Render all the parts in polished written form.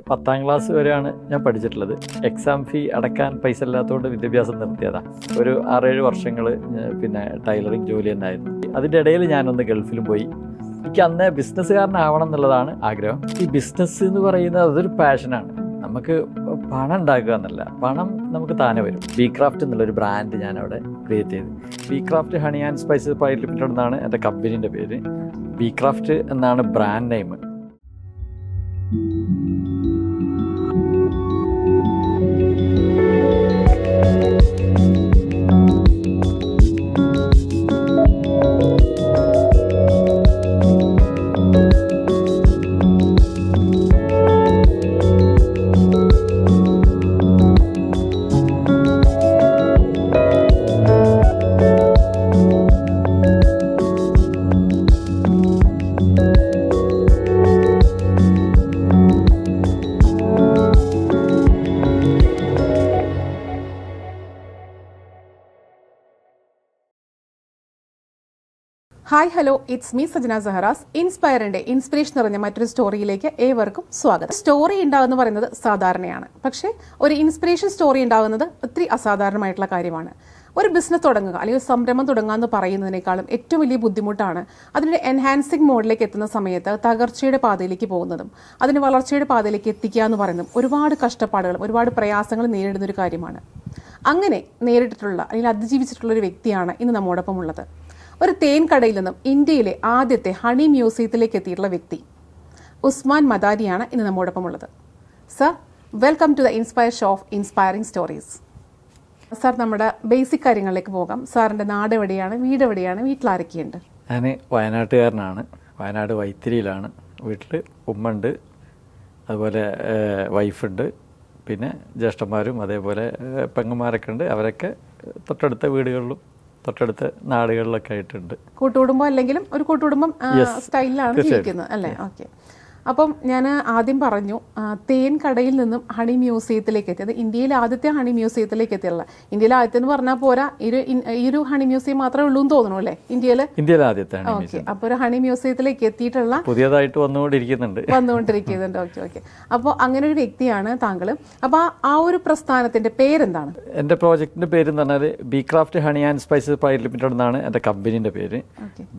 10ാം class വരെയാണ് ഞാൻ പഠിച്ചിട്ടുള്ളത്. എക്സാം ഫീ അടക്കാൻ പൈസ ഇല്ലാത്തതുകൊണ്ട് വിദ്യാഭ്യാസം നിർത്തിയതാണ്. ഒരു 6-7 വർഷങ്ങൾ പിന്നെ ടൈലറിങ് ജോലി തന്നെയായിരുന്നു. അതിൻ്റെ ഇടയിൽ ഞാനൊന്ന് ഗൾഫിലും പോയി. എനിക്ക് അന്ന് ബിസിനസ്സുകാരനാവണം എന്നുള്ളതാണ് ആഗ്രഹം. ഈ ബിസിനസ് എന്ന് പറയുന്നത് അതൊരു പാഷനാണ്. നമുക്ക് പണം ഉണ്ടാക്കുക എന്നല്ല, പണം നമുക്ക് താനെ വരും. ബി ക്രാഫ്റ്റ് എന്നുള്ളൊരു ബ്രാൻഡ് ഞാൻ അവിടെ ക്രിയേറ്റ് ചെയ്തു. Bee Craft honey and spices private limited എന്നാണ് എൻ്റെ കമ്പനീൻ്റെ പേര്. ബി ക്രാഫ്റ്റ് എന്നാണ് brand name. Hi hello, it's me Sajana Saharas. ഇൻസ്പയറിന്റെ ഇൻസ്പിറേഷൻ നിറഞ്ഞ മറ്റൊരു സ്റ്റോറിയിലേക്ക് ഏവർക്കും സ്വാഗതം. സ്റ്റോറി ഉണ്ടാകുമെന്ന് പറയുന്നത് സാധാരണയാണ്, പക്ഷേ ഒരു ഇൻസ്പിറേഷൻ സ്റ്റോറി ഉണ്ടാകുന്നത് ഒത്തിരി അസാധാരണമായിട്ടുള്ള കാര്യമാണ്. ഒരു ബിസിനസ് തുടങ്ങുക അല്ലെങ്കിൽ ഒരു സംരംഭം തുടങ്ങുക എന്ന് പറയുന്നതിനേക്കാളും ഏറ്റവും വലിയ ബുദ്ധിമുട്ടാണ് അതിൻ്റെ എൻഹാൻസിങ് മോഡിലേക്ക് എത്തുന്ന സമയത്ത് തകർച്ചയുടെ പാതയിലേക്ക് പോകുന്നതും അതിന് വളർച്ചയുടെ പാതയിലേക്ക് എത്തിക്കുക എന്ന് പറയുന്നതും ഒരുപാട് കഷ്ടപ്പാടുകളും ഒരുപാട് പ്രയാസങ്ങളും നേരിടുന്ന ഒരു കാര്യമാണ്. അങ്ങനെ നേരിട്ടിട്ടുള്ള അല്ലെങ്കിൽ അതിജീവിച്ചിട്ടുള്ള ഒരു വ്യക്തിയാണ് ഇന്ന് നമ്മോടൊപ്പം ഉള്ളത്. ഒരു തേൻ കടയിൽ നിന്നും ഇന്ത്യയിലെ ആദ്യത്തെ ഹണി മ്യൂസിയത്തിലേക്ക് എത്തിയിട്ടുള്ള വ്യക്തി ഉസ്മാൻ മദാരിയാണ് ഇന്ന് നമ്മോടൊപ്പം ഉള്ളത്. Sir, welcome to the inspire show of inspiring stories. Sir, നമ്മുടെ ബേസിക് കാര്യങ്ങളിലേക്ക് പോകാം. സാറിൻ്റെ നാട് എവിടെയാണ്, വീട് എവിടെയാണ്, വീട്ടിലാരൊക്കെയുണ്ട്? ഞാൻ വയനാട്ടുകാരനാണ്. വയനാട് വൈത്തിരിയിലാണ്. വീട്ടിൽ ഉമ്മയുണ്ട്, അതുപോലെ വൈഫുണ്ട്, പിന്നെ ജ്യേഷ്ഠന്മാരും അതേപോലെ പെങ്ങന്മാരൊക്കെ ഉണ്ട്. അവരൊക്കെ തൊട്ടടുത്ത വീടുകളിലും തൊട്ടടുത്ത നാടുകളിലൊക്കെ ആയിട്ടുണ്ട്. കൂട്ടുകുടുംബം അല്ലെങ്കിലും ഒരു കൂട്ടുകുടുംബം സ്റ്റൈലിലാണ് ജീവിക്കുന്നത് അല്ലേ? ഓക്കെ. അപ്പം ഞാൻ ആദ്യം പറഞ്ഞു തേൻ കടയിൽ നിന്നും ഹണി മ്യൂസിയത്തിലേക്ക് എത്തിയത്. ഇന്ത്യയിലെ ആദ്യത്തെ ഹണി മ്യൂസിയത്തിലേക്ക് എത്തിയുള്ള ഇന്ത്യയിലെ ആദ്യത്തെ എന്ന് പറഞ്ഞാൽ പോരാ, ഈ ഒരു ഹണി മ്യൂസിയം മാത്രമേ ഉള്ളൂ എന്ന് തോന്നുന്നു അല്ലേ ഇന്ത്യയിലെ ആദ്യത്തെ? ഓക്കെ. അപ്പോൾ ഒരു ഹണി മ്യൂസിയത്തിലേക്ക് എത്തിയിട്ടുള്ള പുതിയതായിട്ട് വന്നുകൊണ്ടിരിക്കുന്നുണ്ട്. Okay okay. അപ്പോൾ അങ്ങനെ ഒരു വ്യക്തിയാണ് താങ്കൾ. അപ്പോൾ ആ ഒരു പ്രസ്ഥാനത്തിന്റെ പേരെന്താണ്? എൻ്റെ പ്രോജക്റ്റിന്റെ പേര് എന്ന് പറഞ്ഞാൽ B Craft honey and spices private limited എന്നാണ് എൻ്റെ കമ്പനീൻ്റെ പേര്.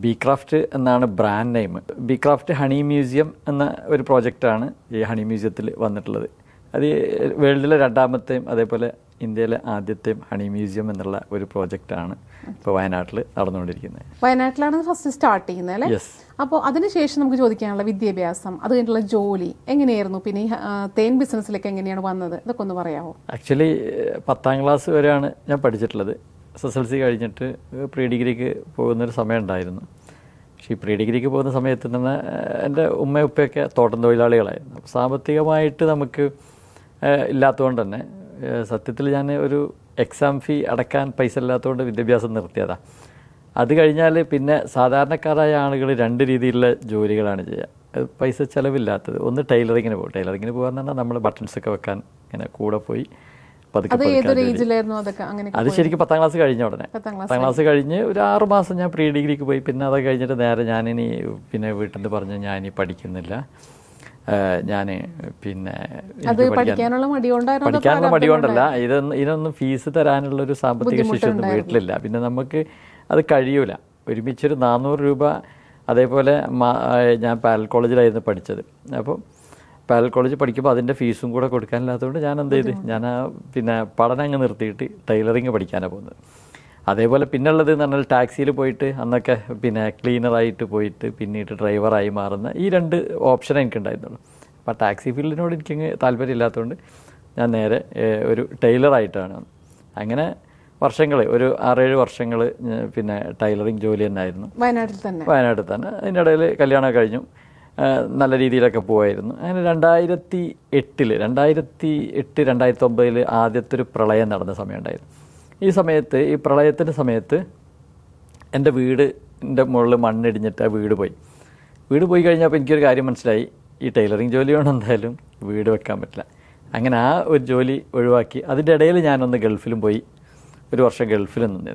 ബി ക്രാഫ്റ്റ് എന്നാണ് brand name. B Craft honey museum എന്ന ഒരു പ്രോജക്റ്റാണ് ഈ ഹണി മ്യൂസിയത്തിൽ വന്നിട്ടുള്ളത്. അത് വേൾഡിലെ 2ാമത്തെയും അതേപോലെ ഇന്ത്യയിലെ ആദ്യത്തെയും ഹണി മ്യൂസിയം എന്നുള്ള ഒരു പ്രോജക്റ്റാണ് ഇപ്പോൾ വയനാട്ടിൽ നടന്നുകൊണ്ടിരിക്കുന്നത്. വയനാട്ടിലാണ് ഫസ്റ്റ് സ്റ്റാർട്ട് ചെയ്യുന്നത് അല്ലേ? യെസ്. അപ്പോൾ അതിനുശേഷം നമുക്ക് ചോദിക്കാനുള്ള വിദ്യാഭ്യാസം, അത് കഴിഞ്ഞിട്ടുള്ള ജോലി എങ്ങനെയായിരുന്നു? പിന്നെ ഈ തേൻ ബിസിനസ്സിലേക്ക് എങ്ങനെയാണ് വന്നത്, ഇതൊക്കെ ഒന്ന് പറയാമോ? ആക്ച്വലി 10ാം ക്ലാസ് വരെയാണ് ഞാൻ പഠിച്ചിട്ടുള്ളത്. SSLC കഴിഞ്ഞിട്ട് പ്രീ ഡിഗ്രിക്ക് പോകുന്നൊരു സമയം ഉണ്ടായിരുന്നു. പക്ഷേ ഈ പ്രീ ഡിഗ്രിക്ക് പോകുന്ന സമയത്ത് തന്നെ എൻ്റെ ഉമ്മയും ഉപ്പയൊക്കെ തോട്ടം തൊഴിലാളികളായിരുന്നു. അപ്പോൾ സാമ്പത്തികമായിട്ട് നമുക്ക് ഇല്ലാത്തതുകൊണ്ട് തന്നെ സത്യത്തിൽ ഞാൻ ഒരു എക്സാം ഫീ അടക്കാൻ പൈസ ഇല്ലാത്തതുകൊണ്ട് വിദ്യാഭ്യാസം നിർത്തിയതാണ്. അത് കഴിഞ്ഞാൽ പിന്നെ സാധാരണക്കാരായ ആളുകൾ 2 രീതിയിലുള്ള ജോലികളാണ് ചെയ്യുക. പൈസ ചിലവില്ലാത്തത്. ഒന്ന് ടൈലറിങ്ങിന് പോകും. ടൈലറിങ്ങിന് പോകാന്ന് പറഞ്ഞാൽ നമ്മൾ ബട്ടൺസൊക്കെ വെക്കാൻ ഇങ്ങനെ കൂടെ പോയി അത് ശരിക്കും 10ാം ക്ലാസ് കഴിഞ്ഞ ഉടനെ. 10ാം ക്ലാസ് കഴിഞ്ഞ് ഒരു 6 മാസം ഞാൻ പ്രീ ഡിഗ്രിക്ക് പോയി. പിന്നെ അത് കഴിഞ്ഞിട്ട് നേരെ ഞാനിനി പിന്നെ വീട്ടിൽ നിന്ന് പറഞ്ഞ് ഞാനിനി പഠിക്കുന്നില്ല, ഞാൻ പിന്നെ പഠിക്കാനുള്ള മടി കൊണ്ടല്ല, ഇതിനൊന്നും ഫീസ് തരാനുള്ളൊരു സാമ്പത്തിക ശേഷിയൊന്നും വീട്ടിലില്ല. പിന്നെ നമുക്ക് അത് കഴിയൂല. ഒരുമിച്ചൊരു 400 രൂപ. അതേപോലെ ഞാൻ പാരൽ കോളേജിലായിരുന്നു പഠിച്ചത്. അപ്പോൾ പാരൽ കോളേജ് പഠിക്കുമ്പോൾ അതിൻ്റെ ഫീസും കൂടെ കൊടുക്കാനില്ലാത്തതുകൊണ്ട് ഞാൻ എന്ത് ചെയ്ത് പിന്നെ പഠനം അങ്ങ് നിർത്തിയിട്ട് ടൈലറിങ് പഠിക്കാനാണ് പോകുന്നത്. അതേപോലെ പിന്നുള്ളത് എന്ന് പറഞ്ഞാൽ ടാക്സിയിൽ പോയിട്ട് അന്നൊക്കെ പിന്നെ ക്ലീനറായിട്ട് പോയിട്ട് പിന്നീട് ഡ്രൈവറായി മാറുന്ന ഈ 2 ഓപ്ഷനേ എനിക്കുണ്ടായിരുന്നുള്ളൂ. അപ്പോൾ ടാക്സി ഫീൽഡിനോട് എനിക്കങ്ങ് താല്പര്യമില്ലാത്തതുകൊണ്ട് ഞാൻ നേരെ ഒരു ടൈലറായിട്ടാണ്. അങ്ങനെ വർഷങ്ങൾ, ഒരു 6-7 വർഷങ്ങൾ പിന്നെ ടൈലറിങ് ജോലി തന്നെയായിരുന്നു വയനാട്ടിൽ തന്നെ. അതിൻ്റെ ഇടയിൽ കല്യാണം കഴിഞ്ഞു. നല്ല രീതിയിലൊക്കെ പോവായിരുന്നു. അങ്ങനെ 2008-2009 ആദ്യത്തെ ഒരു പ്രളയം നടന്ന സമയം ഉണ്ടായിരുന്നു. ഈ പ്രളയത്തിൻ്റെ സമയത്ത് എൻ്റെ വീടിൻ്റെ മുകളിൽ മണ്ണിടിഞ്ഞിട്ട് ആ വീട് പോയി കഴിഞ്ഞപ്പോൾ എനിക്കൊരു കാര്യം മനസ്സിലായി, ഈ ടൈലറിങ് ജോലി കൊണ്ട് എന്തായാലും വീട് വെക്കാൻ പറ്റില്ല. അങ്ങനെ ആ ഒരു ജോലി ഒഴിവാക്കി. അതിൻ്റെ ഇടയിൽ ഞാനൊന്ന് ഗൾഫിലും പോയി. 1 വർഷം ഗൾഫിൽ നിന്ന്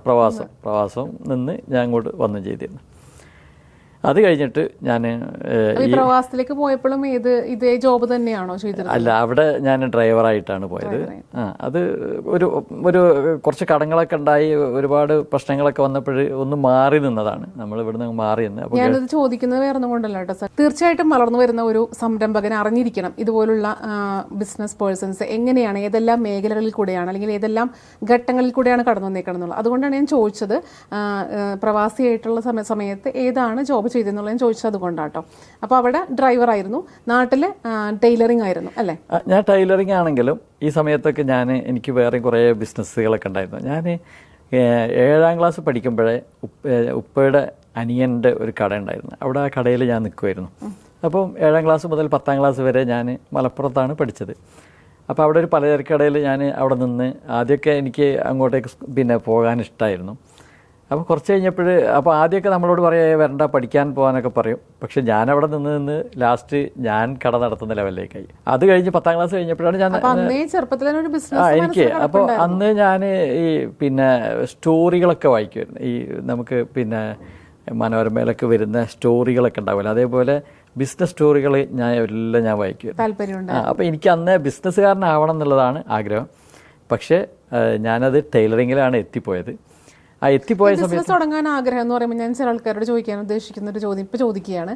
പ്രവാസം നിന്ന് ഞാൻ അങ്ങോട്ട് വന്നു ചെയ്തിരുന്നു. അത് കഴിഞ്ഞിട്ട് ഞാൻ ഈ പ്രവാസത്തിലേക്ക് പോയപ്പോഴും ഇതേ ജോബ് തന്നെയാണോ ചെയ്തത്? അല്ല, അവിടെ ഞാൻ ഡ്രൈവറായിട്ടാണ് പോയത്. അത് ഒരു ഒരു കുറച്ച് കടങ്ങളൊക്കെ ഉണ്ടായി, ഒരുപാട് പ്രശ്നങ്ങളൊക്കെ വന്നപ്പോൾ ഒന്ന് മാറി നിന്നതാണ്. നമ്മൾ ഇവിടുന്ന് മാറി നിന്ന്. ഞാനത് ചോദിക്കുന്നത് വേറെ ഒന്നും കൊണ്ടല്ല കേട്ടോ സാർ. തീർച്ചയായിട്ടും വളർന്നു വരുന്ന ഒരു സംരംഭകൻ അറിഞ്ഞിരിക്കണം ഇതുപോലുള്ള ബിസിനസ് പേഴ്സൺസ് എങ്ങനെയാണ്, ഏതെല്ലാം മേഖലകളിൽ കൂടെയാണ് അല്ലെങ്കിൽ ഏതെല്ലാം ഘട്ടങ്ങളിൽ കൂടെയാണ് കടന്നു വന്നേക്കണം എന്നുള്ളത്. അതുകൊണ്ടാണ് ഞാൻ ചോദിച്ചത് പ്രവാസിയായിട്ടുള്ള സമയത്ത് ഏതാണ് ജോബ് ചെയ്തെന്നുള്ളത് ഞാൻ ചോദിച്ചത് അതുകൊണ്ടാട്ടോ. അപ്പോൾ അവിടെ ഡ്രൈവറായിരുന്നു, നാട്ടിൽ ടൈലറിംഗ് ആയിരുന്നു അല്ലേ? ഞാൻ ടൈലറിംഗ് ആണെങ്കിലും ഈ സമയത്തൊക്കെ എനിക്ക് വേറെ കുറേ ബിസിനസ്സുകളൊക്കെ ഉണ്ടായിരുന്നു. ഞാൻ 7ാം ക്ലാസ് പഠിക്കുമ്പോഴേ ഉപ്പയുടെ അനിയൻ്റെ ഒരു കട ഉണ്ടായിരുന്നു. അവിടെ ആ കടയിൽ ഞാൻ നിൽക്കുമായിരുന്നു. അപ്പം 7ാം ക്ലാസ് മുതൽ 10ാം ക്ലാസ് വരെ ഞാൻ മലപ്പുറത്താണ് പഠിച്ചത്. അപ്പോൾ അവിടെ ഒരു പലചരക്ക് കടയിൽ ഞാൻ അവിടെ നിന്ന് ആദ്യമൊക്കെ എനിക്ക് അങ്ങോട്ടേക്ക് പോകാൻ ഇഷ്ടമായിരുന്നു. അപ്പോൾ കുറച്ച് കഴിഞ്ഞപ്പോൾ ആദ്യമൊക്കെ നമ്മളോട് പറയാ വരണ്ട, പഠിക്കാൻ പോകാനൊക്കെ പറയും. പക്ഷെ ഞാനവിടെ നിന്ന് ലാസ്റ്റ് ഞാൻ കട നടത്തുന്ന ലെവലിലേക്കായി. അത് കഴിഞ്ഞ് 10ാം ക്ലാസ് കഴിഞ്ഞപ്പോഴാണ് എനിക്ക് അപ്പോൾ അന്ന് ഞാൻ ഈ സ്റ്റോറികളൊക്കെ വായിക്കുമായിരുന്നു. ഈ നമുക്ക് മനോരമയിലൊക്കെ വരുന്ന സ്റ്റോറികളൊക്കെ ഉണ്ടാവില്ല, അതേപോലെ ബിസിനസ് സ്റ്റോറികൾ എല്ലാം ഞാൻ വായിക്കുമായിരുന്നു. അപ്പോൾ എനിക്ക് അന്ന് ബിസിനസ്സുകാരനാവണം എന്നുള്ളതാണ് ആഗ്രഹം. പക്ഷേ ഞാനത് ടൈലറിങ്ങിലാണ് എത്തിപ്പോയത്. എത്തിപ്പോയ ബിസിനസ് തുടങ്ങാൻ ആഗ്രഹം എന്ന് പറയുമ്പോൾ ഞാൻ ചില ആൾക്കാരോട് ചോദിക്കാൻ ഉദ്ദേശിക്കുന്ന ഒരു ചോദ്യം ഇപ്പോൾ ചോദിക്കുകയാണ്.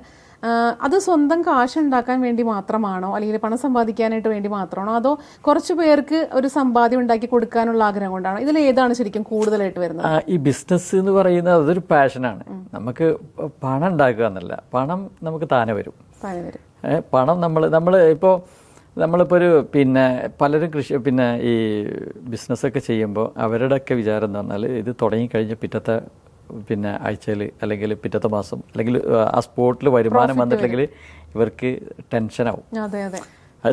അത് സ്വന്തം കാശ് ഉണ്ടാക്കാൻ വേണ്ടി മാത്രമാണോ, അല്ലെങ്കിൽ പണം സമ്പാദിക്കാനായിട്ട് വേണ്ടി മാത്രമാണോ, അതോ കുറച്ച് പേർക്ക് ഒരു സമ്പാദ്യം ഉണ്ടാക്കി കൊടുക്കാനുള്ള ആഗ്രഹം കൊണ്ടാണോ? ഇതിൽ ഏതാണ് ശരിക്കും കൂടുതലായിട്ട് വരുന്നത്? ഈ ബിസിനസ് എന്ന് പറയുന്നത് അതൊരു പാഷനാണ്. നമുക്ക് പണം ഉണ്ടാക്കുക എന്നല്ല, പണം നമുക്ക് താനെ വരും. പണം നമ്മളിപ്പോൾ ഒരു പലരും ഈ ബിസിനസ്സൊക്കെ ചെയ്യുമ്പോൾ അവരുടെയൊക്കെ വിചാരം എന്ന് പറഞ്ഞാൽ ഇത് തുടങ്ങിക്കഴിഞ്ഞ് പിറ്റത്തെ ആഴ്ചയിൽ അല്ലെങ്കിൽ പിറ്റത്തെ മാസം അല്ലെങ്കിൽ ആ സ്പോട്ടിൽ വരുമാനം വന്നിട്ടില്ലെങ്കിൽ ഇവർക്ക് ടെൻഷനാവും,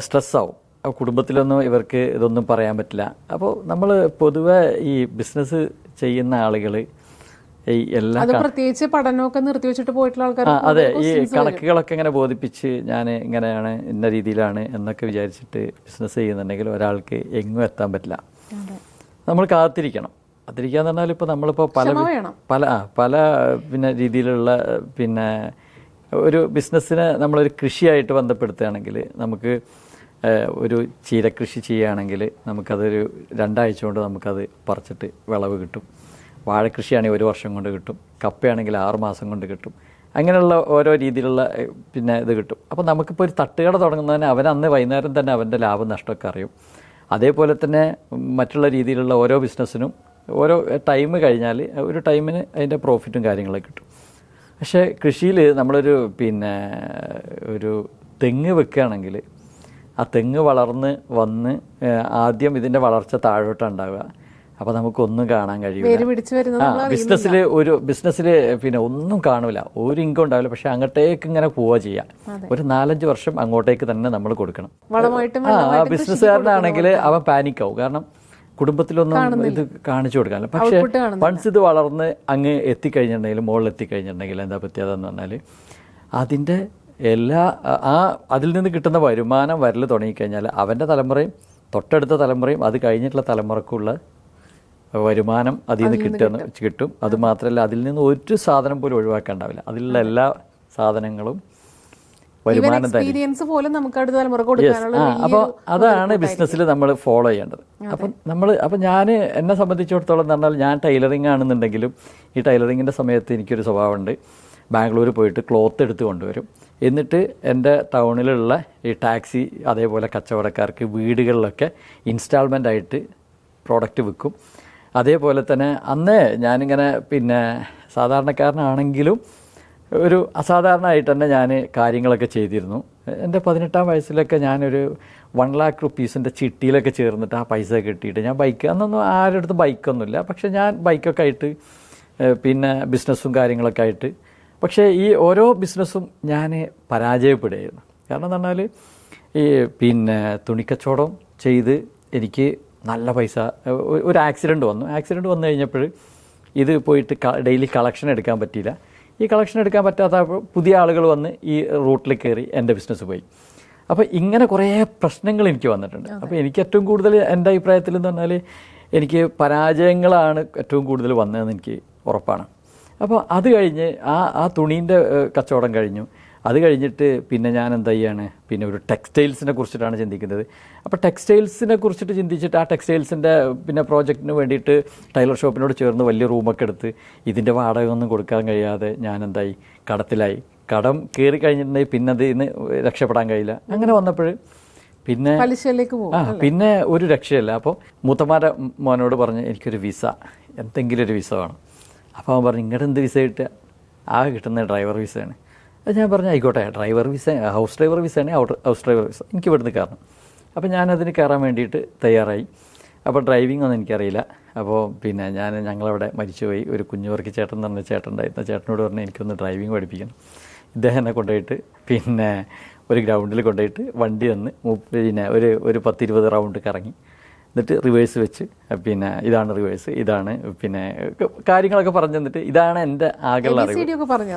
സ്ട്രെസ്സാവും. കുടുംബത്തിലൊന്നും ഇവർക്ക് ഇതൊന്നും പറയാൻ പറ്റില്ല. അപ്പോൾ നമ്മൾ പൊതുവെ ഈ ബിസിനസ് ചെയ്യുന്ന ആളുകൾ പ്രത്യേകിച്ച് പഠനമൊക്കെ നിർത്തി വെച്ചിട്ട് പോയിട്ടുള്ള ആൾക്കാർ അതെ, ഈ കണക്കുകളൊക്കെ ഇങ്ങനെ ബോധിപ്പിച്ച് ഞാൻ ഇങ്ങനെയാണ് ഇന്ന രീതിയിലാണ് എന്നൊക്കെ വിചാരിച്ചിട്ട് ബിസിനസ് ചെയ്യുന്നുണ്ടെങ്കിൽ ഒരാൾക്ക് എങ്ങും എത്താൻ പറ്റില്ല. നമ്മൾ കാത്തിരിക്കണം. കാത്തിരിക്കാന്ന് പറഞ്ഞാൽ ഇപ്പോൾ നമ്മളിപ്പോൾ പല രീതിയിലുള്ള ഒരു ബിസിനസ്സിനെ നമ്മളൊരു കൃഷിയായിട്ട് ബന്ധപ്പെടുത്തുകയാണെങ്കിൽ നമുക്ക് ഒരു ചീരകൃഷി ചെയ്യുകയാണെങ്കിൽ നമുക്കതൊരു 2 ആഴ്ച കൊണ്ട് നമുക്കത് പറിച്ചിട്ട് വിളവ് കിട്ടും. വാഴക്കൃഷിയാണെങ്കിൽ 1 വർഷം കൊണ്ട് കിട്ടും. കപ്പയാണെങ്കിൽ 6 മാസം കൊണ്ട് കിട്ടും. അങ്ങനെയുള്ള ഓരോ രീതിയിലുള്ള ഇത് കിട്ടും. അപ്പോൾ നമുക്കിപ്പോൾ ഒരു തട്ടുകട തുടങ്ങുന്നതിന് അന്ന് വൈകുന്നേരം തന്നെ അവൻ്റെ ലാഭം നഷ്ടമൊക്കെ അറിയും. അതേപോലെ തന്നെ മറ്റുള്ള രീതിയിലുള്ള ഓരോ ബിസിനസ്സിനും ഓരോ ടൈം കഴിഞ്ഞാൽ ഒരു ടൈമിന് അതിൻ്റെ പ്രോഫിറ്റും കാര്യങ്ങളൊക്കെ കിട്ടും. പക്ഷേ കൃഷിയിൽ നമ്മളൊരു ഒരു തെങ്ങ് വെക്കുകയാണെങ്കിൽ ആ തെങ്ങ് വളർന്ന് വന്ന് ആദ്യം ഇതിൻ്റെ വളർച്ച താഴോട്ടുണ്ടാവുക. അപ്പോൾ നമുക്കൊന്നും കാണാൻ കഴിയില്ല. ബിസിനസ്സിൽ ഒന്നും കാണില്ല, ഒരു ഇൻകം ഉണ്ടാവില്ല. പക്ഷെ അങ്ങോട്ടേക്ക് ഇങ്ങനെ പോവുക ചെയ്യാം. ഒരു 4-5 വർഷം അങ്ങോട്ടേക്ക് തന്നെ നമ്മൾ കൊടുക്കണം. ബിസിനസ്സുകാരനാണെങ്കിൽ അവൻ പാനിക്കാവും, കാരണം കുടുംബത്തിലൊന്നും ഇത് കാണിച്ചു കൊടുക്കാനില്ല. പക്ഷെ വൺസ് ഇത് വളർന്ന് അങ്ങ് എത്തിക്കഴിഞ്ഞിട്ടുണ്ടെങ്കിൽ, മുകളിൽ എത്തിക്കഴിഞ്ഞിട്ടുണ്ടെങ്കിൽ എന്താ പ്രത്യേകത എന്ന് പറഞ്ഞാൽ അതിൻ്റെ അതിൽ നിന്ന് കിട്ടുന്ന വരുമാനം വരൽ തുടങ്ങിക്കഴിഞ്ഞാൽ അവൻ്റെ തലമുറയും തൊട്ടടുത്ത തലമുറയും അത് കഴിഞ്ഞിട്ടുള്ള തലമുറക്കുള്ള വരുമാനം അതിൽ നിന്ന് കിട്ടും. അതുമാത്രമല്ല, അതിൽ നിന്ന് ഒരു സാധനം പോലും ഒഴിവാക്കാണ്ടാവില്ല. അതിലുള്ള എല്ലാ സാധനങ്ങളും വരുമാനം തന്നെ. അപ്പോൾ അതാണ് ബിസിനസ്സിൽ നമ്മൾ ഫോളോ ചെയ്യേണ്ടത്. അപ്പം ഞാൻ എന്നെ സംബന്ധിച്ചിടത്തോളം എന്ന് പറഞ്ഞാൽ, ഞാൻ ടൈലറിങ് ആണെന്നുണ്ടെങ്കിലും ഈ ടൈലറിങ്ങിൻ്റെ സമയത്ത് എനിക്കൊരു സ്വഭാവമുണ്ട്. ബാംഗ്ലൂർ പോയിട്ട് ക്ലോത്ത് എടുത്ത് കൊണ്ടുവരും. എന്നിട്ട് എൻ്റെ ടൗണിലുള്ള ഈ ടാക്സി അതേപോലെ കച്ചവടക്കാർക്ക് വീടുകളിലൊക്കെ ഇൻസ്റ്റാൾമെൻ്റ് ആയിട്ട് പ്രോഡക്റ്റ് വിൽക്കും. അതേപോലെ തന്നെ അന്ന് ഞാനിങ്ങനെ സാധാരണക്കാരനാണെങ്കിലും ഒരു അസാധാരണമായിട്ട് തന്നെ ഞാൻ കാര്യങ്ങളൊക്കെ ചെയ്തിരുന്നു. എൻ്റെ 18ാം വയസ്സിലൊക്കെ ഞാനൊരു 1 lakh rupees ചിട്ടിയിലൊക്കെ ചേർന്നിട്ട് ആ പൈസ കിട്ടിയിട്ട് ഞാൻ അന്നൊന്നും ആരുടെ അടുത്ത് ബൈക്കൊന്നുമില്ല. പക്ഷേ ഞാൻ ബൈക്കൊക്കെ ആയിട്ട് ബിസിനസ്സും കാര്യങ്ങളൊക്കെ ആയിട്ട്, പക്ഷേ ഈ ഓരോ ബിസിനസ്സും ഞാൻ പരാജയപ്പെടുകയായിരുന്നു. കാരണം എന്ന് പറഞ്ഞാൽ ഈ തുണിക്കച്ചവടം ചെയ്ത് എനിക്ക് നല്ല പൈസ, ഒരു ആക്സിഡൻറ്റ് വന്നു കഴിഞ്ഞപ്പോൾ ഇത് പോയിട്ട് ഡെയിലി കളക്ഷൻ എടുക്കാൻ പറ്റിയില്ല. ഈ കളക്ഷൻ എടുക്കാൻ പറ്റാത്തപ്പോൾ പുതിയ ആളുകൾ വന്ന് ഈ റൂട്ടിൽ കയറി എൻ്റെ ബിസിനസ് പോയി. അപ്പോൾ ഇങ്ങനെ കുറേ പ്രശ്നങ്ങൾ എനിക്ക് വന്നിട്ടുണ്ട്. അപ്പോൾ എനിക്ക് ഏറ്റവും കൂടുതൽ എൻ്റെ അഭിപ്രായത്തിൽ എന്ന് പറഞ്ഞാൽ എനിക്ക് പരാജയങ്ങളാണ് ഏറ്റവും കൂടുതൽ വന്നതെന്ന് എനിക്ക് ഉറപ്പാണ്. അപ്പോൾ അത് കഴിഞ്ഞ് ആ തുണീൻ്റെ കച്ചവടം കഴിഞ്ഞു. അത് കഴിഞ്ഞിട്ട് പിന്നെ ഞാൻ എന്താ ചെയ്യാണ്, പിന്നെ ഒരു ടെക്സ്റ്റൈൽസിനെ കുറിച്ചിട്ടാണ് ചിന്തിക്കുന്നത്. അപ്പോൾ ടെക്സ്റ്റൈൽസിനെ കുറിച്ചിട്ട് ചിന്തിച്ചിട്ട് ആ ടെക്സ്റ്റൈൽസിൻ്റെ പിന്നെ പ്രോജക്റ്റിന് വേണ്ടിയിട്ട് ടൈലർ ഷോപ്പിനോട് ചേർന്ന് വലിയ റൂമൊക്കെ എടുത്ത് ഇതിൻ്റെ വാടക ഒന്നും കൊടുക്കാൻ കഴിയാതെ ഞാൻ എന്തായി, കടത്തിലായി. കടം കയറി കഴിഞ്ഞിട്ടുണ്ടെങ്കിൽ പിന്നെ അതിൽ നിന്ന് രക്ഷപ്പെടാൻ കഴിയില്ല. അങ്ങനെ വന്നപ്പോൾ പിന്നെ പലിശയിലേക്ക് പോകും. പിന്നെ ഒരു രക്ഷയില്ല. അപ്പോൾ മൂത്തമാരെ മോനോട് പറഞ്ഞ് എനിക്കൊരു വിസ, എന്തെങ്കിലും ഒരു വിസ വേണം. അപ്പോൾ അവൻ പറഞ്ഞു ഇങ്ങോട്ട് എന്ത് വിസ കിട്ടുക, കിട്ടുന്ന ഡ്രൈവർ വിസയാണ്. അത് ഞാൻ പറഞ്ഞു ആയിക്കോട്ടെ, ഡ്രൈവർ വിസ, ഹൗസ് ഡ്രൈവർ വിസയാണെങ്കിൽ ഹൗസ് ഡ്രൈവർ വിസ എനിക്ക് ഇവിടുന്ന് കയറണം. അപ്പോൾ ഞാനതിന് കയറാൻ വേണ്ടിയിട്ട് തയ്യാറായി. അപ്പോൾ ഡ്രൈവിംഗ് ഒന്നും എനിക്കറിയില്ല. അപ്പോൾ പിന്നെ ഞങ്ങളവിടെ മരിച്ചുപോയി ഒരു കുഞ്ഞുവർക്കി ചേട്ടൻ എന്ന് പറഞ്ഞ ചേട്ടൻ ഉണ്ടായിരുന്നു. ചേട്ടനോട് പറഞ്ഞാൽ എനിക്കൊന്ന് ഡ്രൈവിംഗ് പഠിപ്പിക്കണം. ഇദ്ദേഹം എന്നെ കൊണ്ടുപോയിട്ട് പിന്നെ ഒരു ഗ്രൗണ്ടിൽ കൊണ്ടുപോയിട്ട് വണ്ടി തന്ന് പിന്നെ ഒരു 10-20 റൗണ്ട് കറങ്ങി, എന്നിട്ട് റിവേഴ്സ് വെച്ച് പിന്നെ ഇതാണ് റിവേഴ്സ്, ഇതാണ് പിന്നെ കാര്യങ്ങളൊക്കെ പറഞ്ഞു തന്നിട്ട് ഇതാണ് എൻ്റെ ആകെയുള്ള അറിവ്.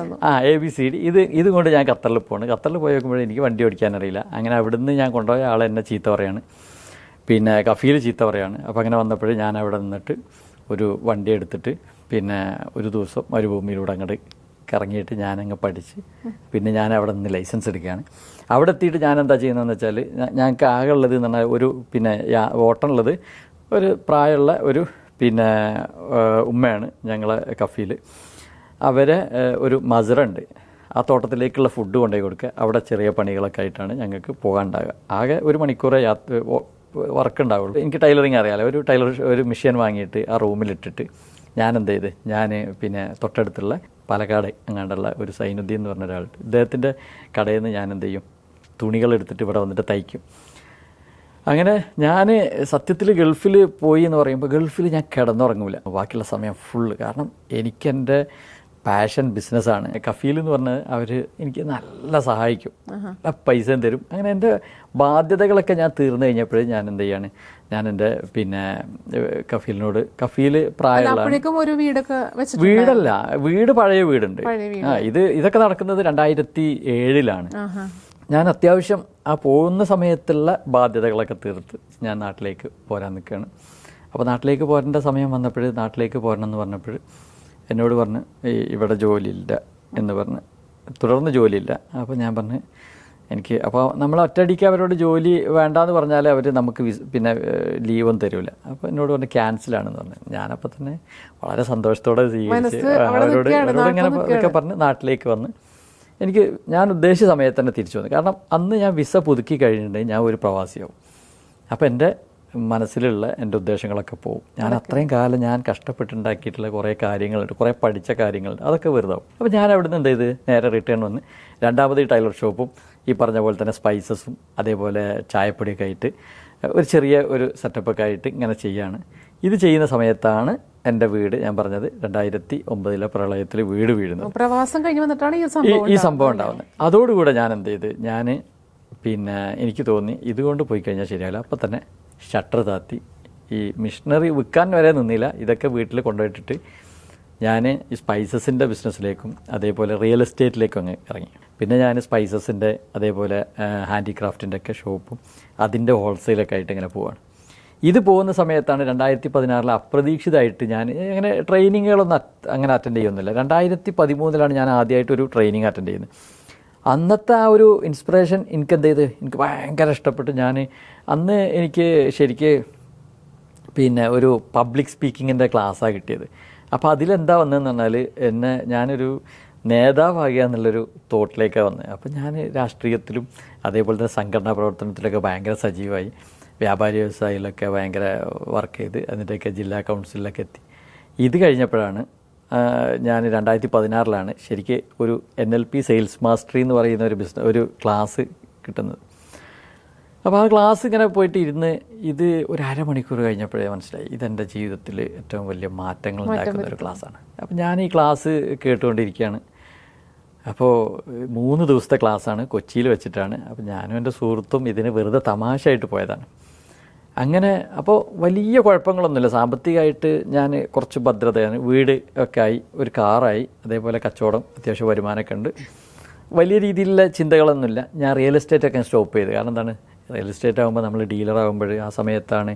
ABCD ഇത് കൊണ്ട് ഞാൻ ഖത്തറിൽ പോവാണ്. ഖത്തറിൽ പോയി നോക്കുമ്പോഴേ എനിക്ക് വണ്ടി ഓടിക്കാനറിയില്ല. അങ്ങനെ അവിടുന്ന് ഞാൻ കൊണ്ടുപോയ ആൾ എന്നെ ചീത്ത പറയാണ്, പിന്നെ കഫീൽ ചീത്ത പറയാണ്. അപ്പോൾ അങ്ങനെ വന്നപ്പോൾ ഞാൻ അവിടെ നിന്നിട്ട് ഒരു വണ്ടി എടുത്തിട്ട് പിന്നെ ഒരു ദിവസം മരുഭൂമിയിലൂടെ അങ്ങോട്ട് കറങ്ങിയിട്ട് ഞാനങ്ങ് പഠിച്ച് പിന്നെ ഞാൻ അവിടെ നിന്ന് ലൈസൻസ് എടുക്കുകയാണ്. അവിടെ എത്തിയിട്ട് ഞാൻ എന്താ ചെയ്യുന്നതെന്ന് വെച്ചാൽ ഞങ്ങൾക്ക് ആകെ ഉള്ളത് എന്ന് പറഞ്ഞാൽ ഒരു പിന്നെ ഓട്ടമുള്ളത് ഒരു പ്രായമുള്ള ഒരു പിന്നെ ഉമ്മയാണ് ഞങ്ങളെ കഫീൽ. അവരെ ഒരു മസറുണ്ട്, ആ തോട്ടത്തിലേക്കുള്ള ഫുഡ് കൊണ്ടുപോയി കൊടുക്കുക. അവിടെ ചെറിയ പണികളൊക്കെ ആയിട്ടാണ് ഞങ്ങൾക്ക് പോകാനുണ്ടാകുക. ആകെ 1 മണിക്കൂറേ വർക്ക് ഉണ്ടാവുള്ളൂ. എനിക്ക് ടൈലറിങ് അറിയാമല്ലോ. ഒരു മെഷീൻ വാങ്ങിയിട്ട് ആ റൂമിലിട്ടിട്ട് ഞാൻ എന്ത് ചെയ്ത്, ഞാൻ പിന്നെ തൊട്ടടുത്തുള്ള പാലക്കാട് അങ്ങാണ്ടുള്ള ഒരു സൈനുദ്ദീൻ എന്ന് പറഞ്ഞ ഒരാളുണ്ട്, ഇദ്ദേഹത്തിൻ്റെ കടയിൽ നിന്ന് ഞാൻ എന്ത് ചെയ്യും, തുണികൾ എടുത്തിട്ട് ഇവിടെ വന്നിട്ട് തയ്ക്കും. അങ്ങനെ ഞാൻ സത്യത്തിൽ ഗൾഫിൽ പോയി എന്ന് പറയുമ്പോൾ ഗൾഫിൽ ഞാൻ കിടന്നുറങ്ങില്ല ബാക്കിയുള്ള സമയം ഫുള്ള്. കാരണം എനിക്കെൻ്റെ പാഷൻ ബിസിനസ്സാണ്. കഫീൽ എന്ന് പറഞ്ഞാൽ അവർ എനിക്ക് നല്ല സഹായിക്കും, പൈസയും തരും. അങ്ങനെ എൻ്റെ ബാധ്യതകളൊക്കെ ഞാൻ തീർന്നു കഴിഞ്ഞപ്പോഴേ ഞാൻ എന്ത് ചെയ്യാണ്, ഞാൻ എൻ്റെ പിന്നെ കഫീലിനോട്, കഫീൽ പ്രായമുള്ള വീടല്ല, വീട് പഴയ വീടുണ്ട്. ഇതൊക്കെ നടക്കുന്നത് 2007-ലാണ്. ഞാൻ അത്യാവശ്യം ആ പോകുന്ന സമയത്തുള്ള ബാധ്യതകളൊക്കെ തീർത്ത് ഞാൻ നാട്ടിലേക്ക് പോരാൻ നിൽക്കുകയാണ്. അപ്പോൾ നാട്ടിലേക്ക് പോരേണ്ട സമയം വന്നപ്പോൾ, നാട്ടിലേക്ക് പോരണം എന്ന് പറഞ്ഞപ്പോൾ എന്നോട് പറഞ്ഞ് ഇവിടെ ജോലിയില്ല എന്ന് പറഞ്ഞ്, തുടർന്ന് ജോലിയില്ല. അപ്പോൾ ഞാൻ പറഞ്ഞ് എനിക്ക്, അപ്പോൾ നമ്മൾ ഒറ്റയടിക്ക് അവരോട് ജോലി വേണ്ടാന്ന് പറഞ്ഞാൽ അവർ നമുക്ക് പിന്നെ ലീവൊന്നും തരില്ല. അപ്പോൾ എന്നോട് പറഞ്ഞ് ക്യാൻസലാണെന്ന് പറഞ്ഞു. ഞാനപ്പോൾ തന്നെ വളരെ സന്തോഷത്തോടെ സ്വീകരിച്ച് അവരോട് ഇങ്ങനെ ഇതൊക്കെ പറഞ്ഞ് നാട്ടിലേക്ക് വന്ന് ഞാൻ ഉദ്ദേശിച്ച സമയത്ത് തന്നെ തിരിച്ചു വന്നു. കാരണം അന്ന് ഞാൻ വിസ പുതുക്കി കഴിഞ്ഞിട്ടുണ്ടെങ്കിൽ ഞാൻ ഒരു പ്രവാസിയാവും. അപ്പോൾ എൻ്റെ മനസ്സിലുള്ള എൻ്റെ ഉദ്ദേശങ്ങളൊക്കെ പോകും. ഞാൻ അത്രയും കാലം ഞാൻ കഷ്ടപ്പെട്ടുണ്ടാക്കിയിട്ടുള്ള കുറേ കാര്യങ്ങളുണ്ട്, കുറേ പഠിച്ച കാര്യങ്ങളുണ്ട്, അതൊക്കെ വെറുതാവും. അപ്പോൾ ഞാൻ അവിടെ നിന്ന് എന്ത് ചെയ്ത് നേരെ റിട്ടേൺ വന്ന് രണ്ടാമത് ഈ ടൈലർ ഷോപ്പും ഈ പറഞ്ഞ പോലെ തന്നെ സ്പൈസസും അതേപോലെ ചായപ്പൊടിയൊക്കെ ആയിട്ട് ഒരു ചെറിയ ഒരു സെറ്റപ്പൊക്കെ ആയിട്ട് ഇങ്ങനെ ചെയ്യാണ്. ഇത് ചെയ്യുന്ന സമയത്താണ് എൻ്റെ വീട്, ഞാൻ പറഞ്ഞത് 2009 പ്രളയത്തിൽ വീട് വീഴുന്നത്. പ്രവാസം കഴിഞ്ഞ് വന്നിട്ടാണ് ഈ സംഭവം ഉണ്ടാകുന്നത്. അതോടുകൂടെ ഞാൻ എന്ത് ചെയ്ത്, ഞാൻ പിന്നെ എനിക്ക് തോന്നി ഇതുകൊണ്ട് പോയി കഴിഞ്ഞാൽ ശരിയാവില്ല. അപ്പം തന്നെ ഷട്ടർ താത്തി ഈ മിഷനറി വിൽക്കാൻ വരെ നിന്നില്ല, ഇതൊക്കെ വീട്ടിൽ കൊണ്ടുപോയിട്ടിട്ട് ഞാൻ ഈ സ്പൈസസിൻ്റെ ബിസിനസ്സിലേക്കും അതേപോലെ റിയൽ എസ്റ്റേറ്റിലേക്കും അങ്ങ് ഇറങ്ങി. പിന്നെ ഞാൻ സ്പൈസസിൻ്റെ അതേപോലെ ഹാൻഡിക്രാഫ്റ്റിൻ്റെ ഒക്കെ ഷോപ്പും അതിൻ്റെ ഹോൾസെയിലൊക്കെ ആയിട്ട് ഇങ്ങനെ പോവാണ്. ഇത് പോകുന്ന സമയത്താണ് 2016 അപ്രതീക്ഷിതമായിട്ട് ഞാൻ അങ്ങനെ ട്രെയിനിങ്ങുകളൊന്നും അങ്ങനെ അറ്റൻഡ് ചെയ്യുന്നില്ല. 2013 ഞാൻ ആദ്യമായിട്ടൊരു ട്രെയിനിങ് അറ്റൻഡ് ചെയ്യുന്നത്. അന്നത്തെ ആ ഒരു ഇൻസ്പിറേഷൻ എനിക്ക് എന്ത് ചെയ്ത്, എനിക്ക് ഭയങ്കര ഇഷ്ടപ്പെട്ടു. അന്ന് എനിക്ക് ശരിക്ക് പിന്നെ ഒരു പബ്ലിക് സ്പീക്കിങ്ങിൻ്റെ ക്ലാസ്സാണ് കിട്ടിയത്. അപ്പോൾ അതിലെന്താ വന്നതെന്ന് പറഞ്ഞാൽ ഞാനൊരു നേതാവാകുക എന്നുള്ളൊരു തോട്ടിലേക്കാണ് വന്നത്. അപ്പോൾ ഞാൻ രാഷ്ട്രീയത്തിലും അതേപോലെ തന്നെ സംഘടനാ പ്രവർത്തനത്തിലൊക്കെ ഭയങ്കര സജീവമായി. വ്യാപാരി വ്യവസായികളൊക്കെ ഭയങ്കര വർക്ക് ചെയ്ത് എന്നിട്ടൊക്കെ ജില്ലാ കൗൺസിലൊക്കെ എത്തി. ഇത് കഴിഞ്ഞപ്പോഴാണ് ഞാൻ 2016 ശരിക്ക് ഒരു NLP സെയിൽസ് മാസ്റ്ററി എന്ന് പറയുന്ന ഒരു ക്ലാസ് കിട്ടുന്നത്. അപ്പോൾ ആ ക്ലാസ് ഇങ്ങനെ പോയിട്ട് ഇരുന്ന് ഇത് ഒരു അരമണിക്കൂർ കഴിഞ്ഞപ്പോഴേ മനസ്സിലായി ഇതെൻ്റെ ജീവിതത്തിൽ ഏറ്റവും വലിയ മാറ്റങ്ങൾ ഉണ്ടാക്കുന്ന ഒരു ക്ലാസ്സാണ്. അപ്പോൾ ഞാൻ ഈ ക്ലാസ് കേട്ടുകൊണ്ടിരിക്കുകയാണ്. അപ്പോൾ 3 ദിവസത്തെ ക്ലാസ്സാണ്, കൊച്ചിയിൽ വെച്ചിട്ടാണ്. അപ്പോൾ ഞാനും എൻ്റെ സുഹൃത്തും ഇതിന് വെറുതെ തമാശയായിട്ട് പോയതാണ്. അങ്ങനെ അപ്പോൾ വലിയ കുഴപ്പങ്ങളൊന്നുമില്ല. സാമ്പത്തികമായിട്ട് ഞാൻ കുറച്ച് ഭദ്രതയാണ്, വീട് ഒക്കെ ആയി, ഒരു കാറായി, അതേപോലെ കച്ചവടം, അത്യാവശ്യം വരുമാനമൊക്കെ ഉണ്ട്. വലിയ രീതിയിലുള്ള ചിന്തകളൊന്നുമില്ല. ഞാൻ റിയൽ എസ്റ്റേറ്റൊക്കെ സ്റ്റോപ്പ് ചെയ്ത്. കാരണം എന്താണ്, റിയൽ എസ്റ്റേറ്റ് ആകുമ്പോൾ നമ്മൾ ഡീലറാകുമ്പോൾ ആ സമയത്താണ്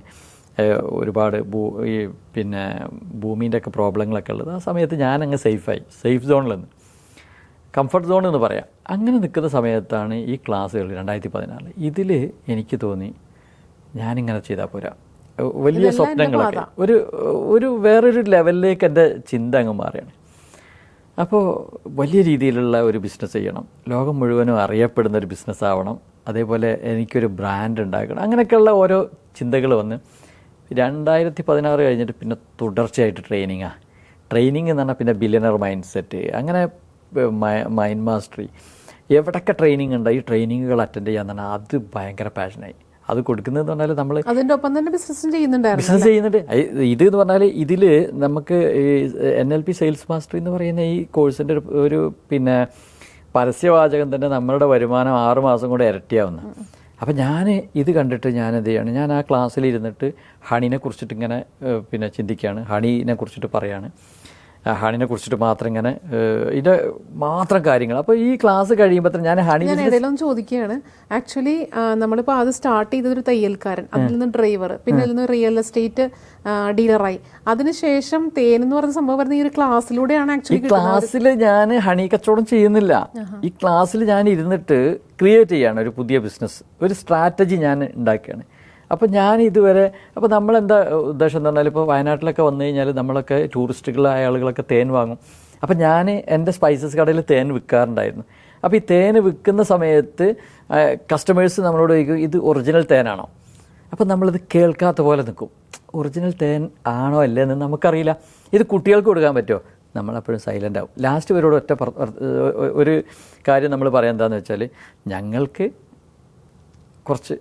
ഒരുപാട് ഈ പിന്നെ ഭൂമിൻ്റെ ഒക്കെ പ്രോബ്ലങ്ങളൊക്കെ ഉള്ളത്. ആ സമയത്ത് ഞാനങ്ങ് സേഫ് സോണിൽ നിന്ന്, കംഫർട്ട് സോൺ എന്ന് പറയാം. അങ്ങനെ നിൽക്കുന്ന സമയത്താണ് ഈ ക്ലാസ്സുകൾ 2014 ഇതിൽ എനിക്ക് തോന്നി ഞാനിങ്ങനെ ചെയ്താൽ പോരാ, വലിയ സ്വപ്നങ്ങളൊക്കെ ഒരു വേറൊരു ലെവലിലേക്ക് എൻ്റെ ചിന്ത അങ്ങ് മാറുകയാണ്. അപ്പോൾ വലിയ രീതിയിലുള്ള ഒരു ബിസിനസ് ചെയ്യണം, ലോകം മുഴുവനും അറിയപ്പെടുന്ന ഒരു ബിസിനസ് ആവണം, അതേപോലെ എനിക്കൊരു ബ്രാൻഡ് ഉണ്ടാക്കണം, അങ്ങനെയൊക്കെയുള്ള ഓരോ ചിന്തകൾ വന്ന് 2016 കഴിഞ്ഞിട്ട് പിന്നെ തുടർച്ചയായിട്ട് ട്രെയിനിങ് എന്ന് പറഞ്ഞാൽ പിന്നെ ബില്യണർ മൈൻഡ് സെറ്റ്, അങ്ങനെ മൈൻഡ് മാസ്റ്ററി, എവിടെയൊക്കെ ട്രെയിനിങ് ഉണ്ട് ഈ ട്രെയിനിങ്ങുകൾ അറ്റൻഡ് ചെയ്യാന്ന് പറഞ്ഞാൽ അത് ഭയങ്കര പാഷനായി. അത് കൊടുക്കുന്നതെന്ന് പറഞ്ഞാൽ നമ്മൾ അതിൻ്റെ ഒപ്പം തന്നെ ബിസിനസ് ചെയ്യുന്നുണ്ട്. ഇത് എന്ന് പറഞ്ഞാൽ ഇതിൽ നമുക്ക് NLP സെയിൽസ് മാസ്റ്ററി എന്ന് പറയുന്ന ഈ കോഴ്സിൻ്റെ ഒരു പിന്നെ പരസ്യവാചകം തന്നെ നമ്മളുടെ വരുമാനം 6 മാസം കൊണ്ട് ഇരട്ടിയാവുന്ന. അപ്പം ഞാൻ ഇത് കണ്ടിട്ട് ഞാൻ എന്ത് ചെയ്യാണ്, ഞാൻ ആ ക്ലാസ്സിലിരുന്നിട്ട് ഹണിനെ കുറിച്ചിട്ട് ഇങ്ങനെ പിന്നെ ചിന്തിക്കുകയാണ്, ഹണിനെ കുറിച്ചിട്ട് പറയാണ്, ഹണിനെ കുറിച്ചിട്ട് മാത്രം ഇങ്ങനെ ഇതിൻ്റെ മാത്രം കാര്യങ്ങൾ. അപ്പോൾ ഈ ക്ലാസ് കഴിയുമ്പോൾ ഞാൻ ഇടയിലൊന്നും ചോദിക്കുകയാണ്. ആക്ച്വലി നമ്മളിപ്പോൾ അത് സ്റ്റാർട്ട് ചെയ്തൊരു തയ്യൽക്കാരൻ, അതിൽ നിന്ന് ഡ്രൈവർ, പിന്നെ അതിൽ നിന്ന് റിയൽ എസ്റ്റേറ്റ് ഡീലറായി, അതിനുശേഷം തേൻ എന്ന് പറയുന്ന സംഭവം വരുന്ന ഈ ഒരു ക്ലാസ്സിലൂടെയാണ്. ആക്ച്വലി ക്ലാസ്സിൽ ഞാൻ ഹണി കച്ചവടം ചെയ്യുന്നില്ല, ഈ ക്ലാസ്സിൽ ഞാൻ ഇരുന്നിട്ട് ക്രിയേറ്റ് ചെയ്യാണ് ഒരു പുതിയ ബിസിനസ്, ഒരു സ്ട്രാറ്റജി ഞാൻ ഉണ്ടാക്കുകയാണ്. അപ്പോൾ ഞാൻ ഇതുവരെ അപ്പോൾ നമ്മളെന്താ ഉദ്ദേശം എന്ന് പറഞ്ഞാൽ, ഇപ്പോൾ വയനാട്ടിലൊക്കെ വന്നു കഴിഞ്ഞാൽ നമ്മളൊക്കെ ടൂറിസ്റ്റുകളായ ആളുകളൊക്കെ തേൻ വാങ്ങും. അപ്പോൾ ഞാൻ എൻ്റെ സ്പൈസസ് കടയിൽ തേൻ വിൽക്കാറുണ്ടായിരുന്നു. അപ്പോൾ ഈ തേൻ വിൽക്കുന്ന സമയത്ത് കസ്റ്റമേഴ്സ് നമ്മളോട് ചോദിക്കും ഇത് ഒറിജിനൽ തേനാണോ. അപ്പോൾ നമ്മളിത് കേൾക്കാത്ത പോലെ നിൽക്കും, ഒറിജിനൽ തേൻ ആണോ അല്ലേ എന്ന് നമുക്കറിയില്ല. ഇത് കുട്ടികൾക്ക് കൊടുക്കാൻ പറ്റുമോ, നമ്മളെപ്പോഴും സൈലൻ്റ് ആവും. ലാസ്റ്റ് ഇവരോട് ഒരു കാര്യം നമ്മൾ പറയാൻ എന്താണെന്ന് വെച്ചാൽ, ഞങ്ങൾക്ക് കുറച്ച്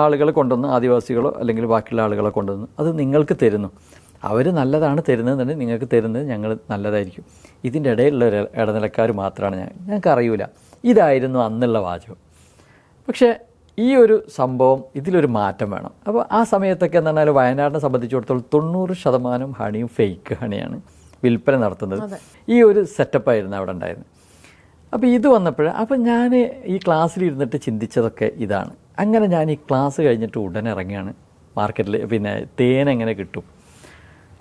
ആളുകൾ കൊണ്ടുവന്ന്, ആദിവാസികളോ അല്ലെങ്കിൽ ബാക്കിയുള്ള ആളുകളെ കൊണ്ടുവന്ന് അത് നിങ്ങൾക്ക് തരുന്നു, അവർ നല്ലതാണ് തരുന്നതെന്നുണ്ടെങ്കിൽ നിങ്ങൾക്ക് തരുന്നത് ഞങ്ങൾ നല്ലതായിരിക്കും. ഇതിൻ്റെ ഇടയിലുള്ള ഒരു ഇടനിലക്കാർ മാത്രമാണ് ഞങ്ങൾക്ക് അറിയില്ല. ഇതായിരുന്നു അന്നുള്ള വാചകം. പക്ഷേ ഈ ഒരു സംഭവം ഇതിലൊരു മാറ്റം വേണം. അപ്പോൾ ആ സമയത്തൊക്കെ എന്ന് പറഞ്ഞാൽ വയനാടിനെ സംബന്ധിച്ചിടത്തോളം 90% ഹണിയും ഫേക്ക് ഹണിയാണ് വിൽപ്പന നടത്തുന്നത്. ഈ ഒരു സെറ്റപ്പായിരുന്നു അവിടെ ഉണ്ടായിരുന്നത്. അപ്പോൾ ഇത് വന്നപ്പോൾ അപ്പോൾ ഞാൻ ഈ ക്ലാസ്സിലിരുന്നിട്ട് ചിന്തിച്ചതൊക്കെ ഇതാണ്. അങ്ങനെ ഞാൻ ഈ ക്ലാസ് കഴിഞ്ഞിട്ട് ഉടനെ ഇറങ്ങിയാണ് മാർക്കറ്റിൽ, പിന്നെ തേൻ എങ്ങനെ കിട്ടും.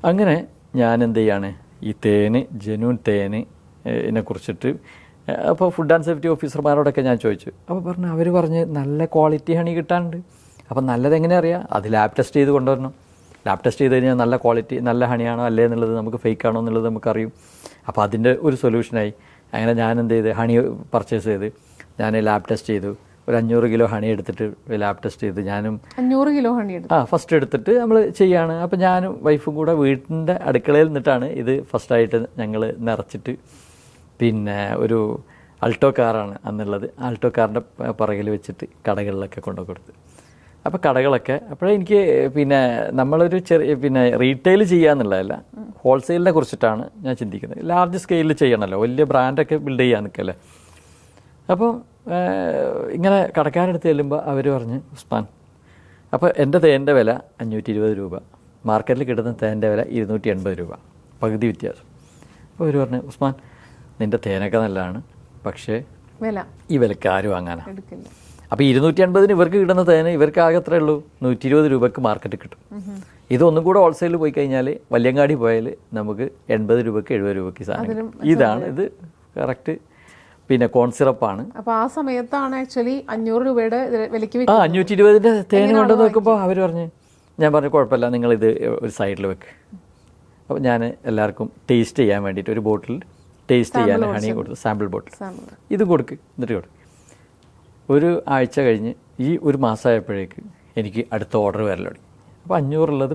അങ്ങനെ ഞാൻ എന്ത് ചെയ്യാണ്, ഈ ജെന്യൂൻ തേനെ കുറിച്ചിട്ട് അപ്പോൾ ഫുഡ് ആൻഡ് സേഫ്റ്റി ഓഫീസർമാരോടൊക്കെ ഞാൻ ചോദിച്ചു. അപ്പോൾ അവർ പറഞ്ഞ് നല്ല ക്വാളിറ്റി ഹണി കിട്ടാനുണ്ട്. അപ്പോൾ നല്ലതെങ്ങനെ അറിയാം, അത് ലാബ് ടെസ്റ്റ് ചെയ്ത് കൊണ്ടുവരണം. ലാബ് ടെസ്റ്റ് ചെയ്ത് കഴിഞ്ഞാൽ നല്ല ക്വാളിറ്റി നല്ല ഹണിയാണോ അല്ലേ എന്നുള്ളത് നമുക്ക് ഫേക്ക് ആണോ എന്നുള്ളത് നമുക്കറിയും. അപ്പോൾ അതിൻ്റെ ഒരു സൊല്യൂഷനായി. അങ്ങനെ ഞാൻ എന്ത് ചെയ്ത് ഹണി പർച്ചേസ് ചെയ്ത് ഞാൻ ലാബ് ടെസ്റ്റ് ചെയ്തു. ഒരു 500 കിലോ ഹണി എടുത്തിട്ട് ലാബ് ടെസ്റ്റ് ചെയ്ത് ഞാനും 500 കിലോ ഹണി ഫസ്റ്റ് എടുത്തിട്ട് നമ്മൾ ചെയ്യാണ്. അപ്പോൾ ഞാനും വൈഫും കൂടെ വീട്ടിൻ്റെ അടുക്കളയിൽ നിന്നിട്ടാണ് ഇത് ഫസ്റ്റായിട്ട് ഞങ്ങൾ നിറച്ചിട്ട്, പിന്നെ ഒരു അൾട്ടോ കാറാണ് അന്നുള്ളത്, ആൾട്ടോ കാറിൻ്റെ പുറകിൽ വെച്ചിട്ട് കടകളിലൊക്കെ കൊണ്ടു കൊടുത്ത്. അപ്പോൾ കടകളൊക്കെ അപ്പോഴേ എനിക്ക് പിന്നെ നമ്മളൊരു പിന്നെ റീറ്റെയിൽ ചെയ്യാന്നുള്ളതല്ല, ഹോൾസെയിലിനെ കുറിച്ചിട്ടാണ് ഞാൻ ചിന്തിക്കുന്നത്. ലാർജ് സ്കെയിലിൽ ചെയ്യണമല്ലോ, വലിയ ബ്രാൻഡൊക്കെ ബിൽഡ് ചെയ്യാൻ നിൽക്കല്ലേ. അപ്പോൾ ഇങ്ങനെ കടക്കാരെടുത്ത് ചെല്ലുമ്പോൾ അവർ പറഞ്ഞ് ഉസ്മാൻ, അപ്പോൾ എൻ്റെ തേൻ്റെ വില 520 രൂപ, മാർക്കറ്റിൽ കിട്ടുന്ന തേൻ്റെ വില 280 രൂപ, പകുതി വ്യത്യാസം. അപ്പോൾ അവർ പറഞ്ഞു ഉസ്മാൻ നിൻ്റെ തേനൊക്കെ നല്ലതാണ്, പക്ഷേ ഈ വിലക്ക് ആര് വാങ്ങാനാണ്. അപ്പോൾ 280 ഇവർക്ക് കിട്ടുന്ന തേന് ഇവർക്ക് ആകെ എത്രയേ ഉള്ളൂ, 120 രൂപയ്ക്ക് മാർക്കറ്റിൽ കിട്ടും. ഇതൊന്നും കൂടെ ഹോൾസെയിലിൽ പോയി കഴിഞ്ഞാൽ വല്യങ്ങാടി പോയാൽ നമുക്ക് 80 രൂപയ്ക്ക് 70 രൂപയ്ക്ക് സാധനം. ഇതാണ് ഇത് കറക്റ്റ് പിന്നെ കോൺസിറപ്പാണ്. അപ്പോൾ ആ സമയത്താണ് ആക്ച്വലി 500 രൂപയുടെ വിലയ്ക്ക് 520 തേന് കൊണ്ടുവന്ന് നോക്കുമ്പോൾ അവർ പറഞ്ഞ്, ഞാൻ പറഞ്ഞു കുഴപ്പമില്ല നിങ്ങളിത് ഒരു സൈഡിൽ വെക്ക്. അപ്പോൾ ഞാൻ എല്ലാവർക്കും ടേസ്റ്റ് ചെയ്യാൻ വേണ്ടിയിട്ട് ഒരു ബോട്ടിൽ ടേസ്റ്റ് ചെയ്യാൻ ഹണി കൊടുത്തു, സാമ്പിൾ ബോട്ടിൽ ഇത് കൊടുക്ക്, എന്നിട്ട് കൊടുക്ക്. ഒരു ആഴ്ച കഴിഞ്ഞ് ഈ ഒരു മാസമായപ്പോഴേക്ക് എനിക്ക് അടുത്ത ഓർഡർ വരൽ തുടങ്ങി. അപ്പോൾ 500 ഉള്ളത്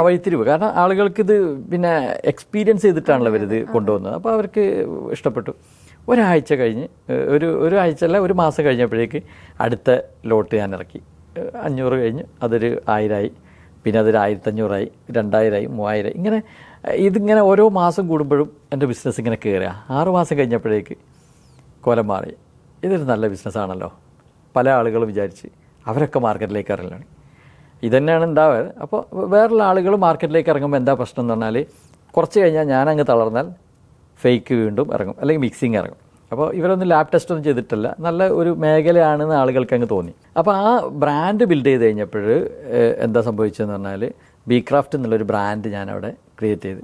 വഴിത്തിരിവ്. കാരണം ആളുകൾക്ക് ഇത് പിന്നെ എക്സ്പീരിയൻസ് ചെയ്തിട്ടാണല്ലോ അവരിത് കൊണ്ടുവന്നത്. അപ്പോൾ അവർക്ക് ഇഷ്ടപ്പെട്ടു. ഒരാഴ്ച കഴിഞ്ഞ് ഒരു ആഴ്ച അല്ല ഒരു മാസം കഴിഞ്ഞപ്പോഴേക്ക് അടുത്ത ലോട്ട് ഞാൻ ഇറക്കി. 500 കഴിഞ്ഞ് അതൊരു 1000ആയി, പിന്നെ അതൊരു 1500ആയി, 2000ആയി, 3000. ഇങ്ങനെ ഇതിങ്ങനെ ഓരോ മാസം കൂടുമ്പോഴും എൻ്റെ ബിസിനസ് ഇങ്ങനെ കയറുക. 6 മാസം കഴിഞ്ഞപ്പോഴേക്ക് കോലം മാറി. ഇതൊരു നല്ല ബിസിനസ്സാണല്ലോ, പല ആളുകളും വിചാരിച്ച് അവരൊക്കെ മാർക്കറ്റിലേക്ക് ഇറങ്ങലാണ്. ഇതന്നെയാണ് ഉണ്ടാവുക. അപ്പോൾ വേറുള്ള ആളുകൾ മാർക്കറ്റിലേക്ക് ഇറങ്ങുമ്പോൾ എന്താ പ്രശ്നം എന്ന് പറഞ്ഞാൽ, കുറച്ച് കഴിഞ്ഞാൽ ഞാനങ്ങ് തളർന്നാൽ ഫേക്ക് വീണ്ടും ഇറങ്ങും, അല്ലെങ്കിൽ മിക്സിങ് ഇറങ്ങും. അപ്പോൾ ഇവരൊന്നും ലാബ് ടെസ്റ്റ് ഒന്നും ചെയ്തിട്ടില്ല, നല്ല ഒരു മേഖലയാണെന്ന് ആളുകൾക്ക് അങ്ങ് തോന്നി. അപ്പോൾ ആ ബ്രാൻഡ് ബിൽഡ് ചെയ്ത് കഴിഞ്ഞപ്പോൾ എന്താ സംഭവിച്ചതെന്ന് പറഞ്ഞാൽ ബിക്രാഫ്റ്റ് എന്നുള്ളൊരു ബ്രാൻഡ് ഞാനവിടെ ക്രിയേറ്റ് ചെയ്ത്.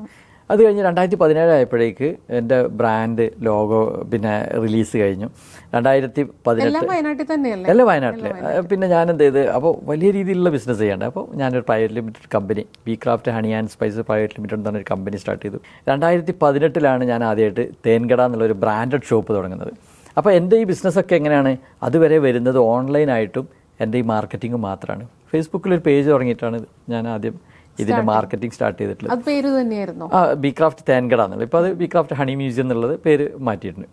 അത് കഴിഞ്ഞ് 2017 ആയപ്പോഴേക്ക് എൻ്റെ ബ്രാൻഡ് ലോഗോ പിന്നെ റിലീസ് കഴിഞ്ഞു. 2018 എല്ലാം വയനാട്ടിൽ തന്നെയല്ലേ? എല്ലാം വയനാട്ടിൽ. പിന്നെ ഞാൻ എന്ത് ചെയ്ത്, അപ്പോൾ വലിയ രീതിയിലുള്ള ബിസിനസ് ചെയ്യേണ്ടത്. അപ്പോൾ ഞാനൊരു private limited company, Bee Craft honey and spices private limited എന്ന് പറഞ്ഞൊരു കമ്പനി സ്റ്റാർട്ട് ചെയ്തു. 2018 ഞാൻ ആദ്യമായിട്ട് തേൻകട എന്നുള്ളൊരു ബ്രാൻഡഡ് ഷോപ്പ് തുടങ്ങുന്നത്. അപ്പോൾ എൻ്റെ ഈ ബിസിനസ്സൊക്കെ എങ്ങനെയാണ്, അതുവരെ വരുന്നത് ഓൺലൈനായിട്ടും എൻ്റെ ഈ മാർക്കറ്റിംഗ് മാത്രമാണ്. ഫേസ്ബുക്കിലൊരു പേജ് തുടങ്ങിയിട്ടാണ് ഞാൻ ആദ്യം ഇതിൻ്റെ മാർക്കറ്റിംഗ് സ്റ്റാർട്ട് ചെയ്തിട്ടുള്ളത്. അത് പേര് തന്നെയായിരുന്നു, ബിക്രാഫ്റ്റ് തേൻകട എന്നുള്ളത്. ഇപ്പോൾ അത് ബിക്രാഫ്റ്റ് ഹണി മ്യൂസിയം എന്നുള്ളത് പേര് മാറ്റിയിട്ടുണ്ട്.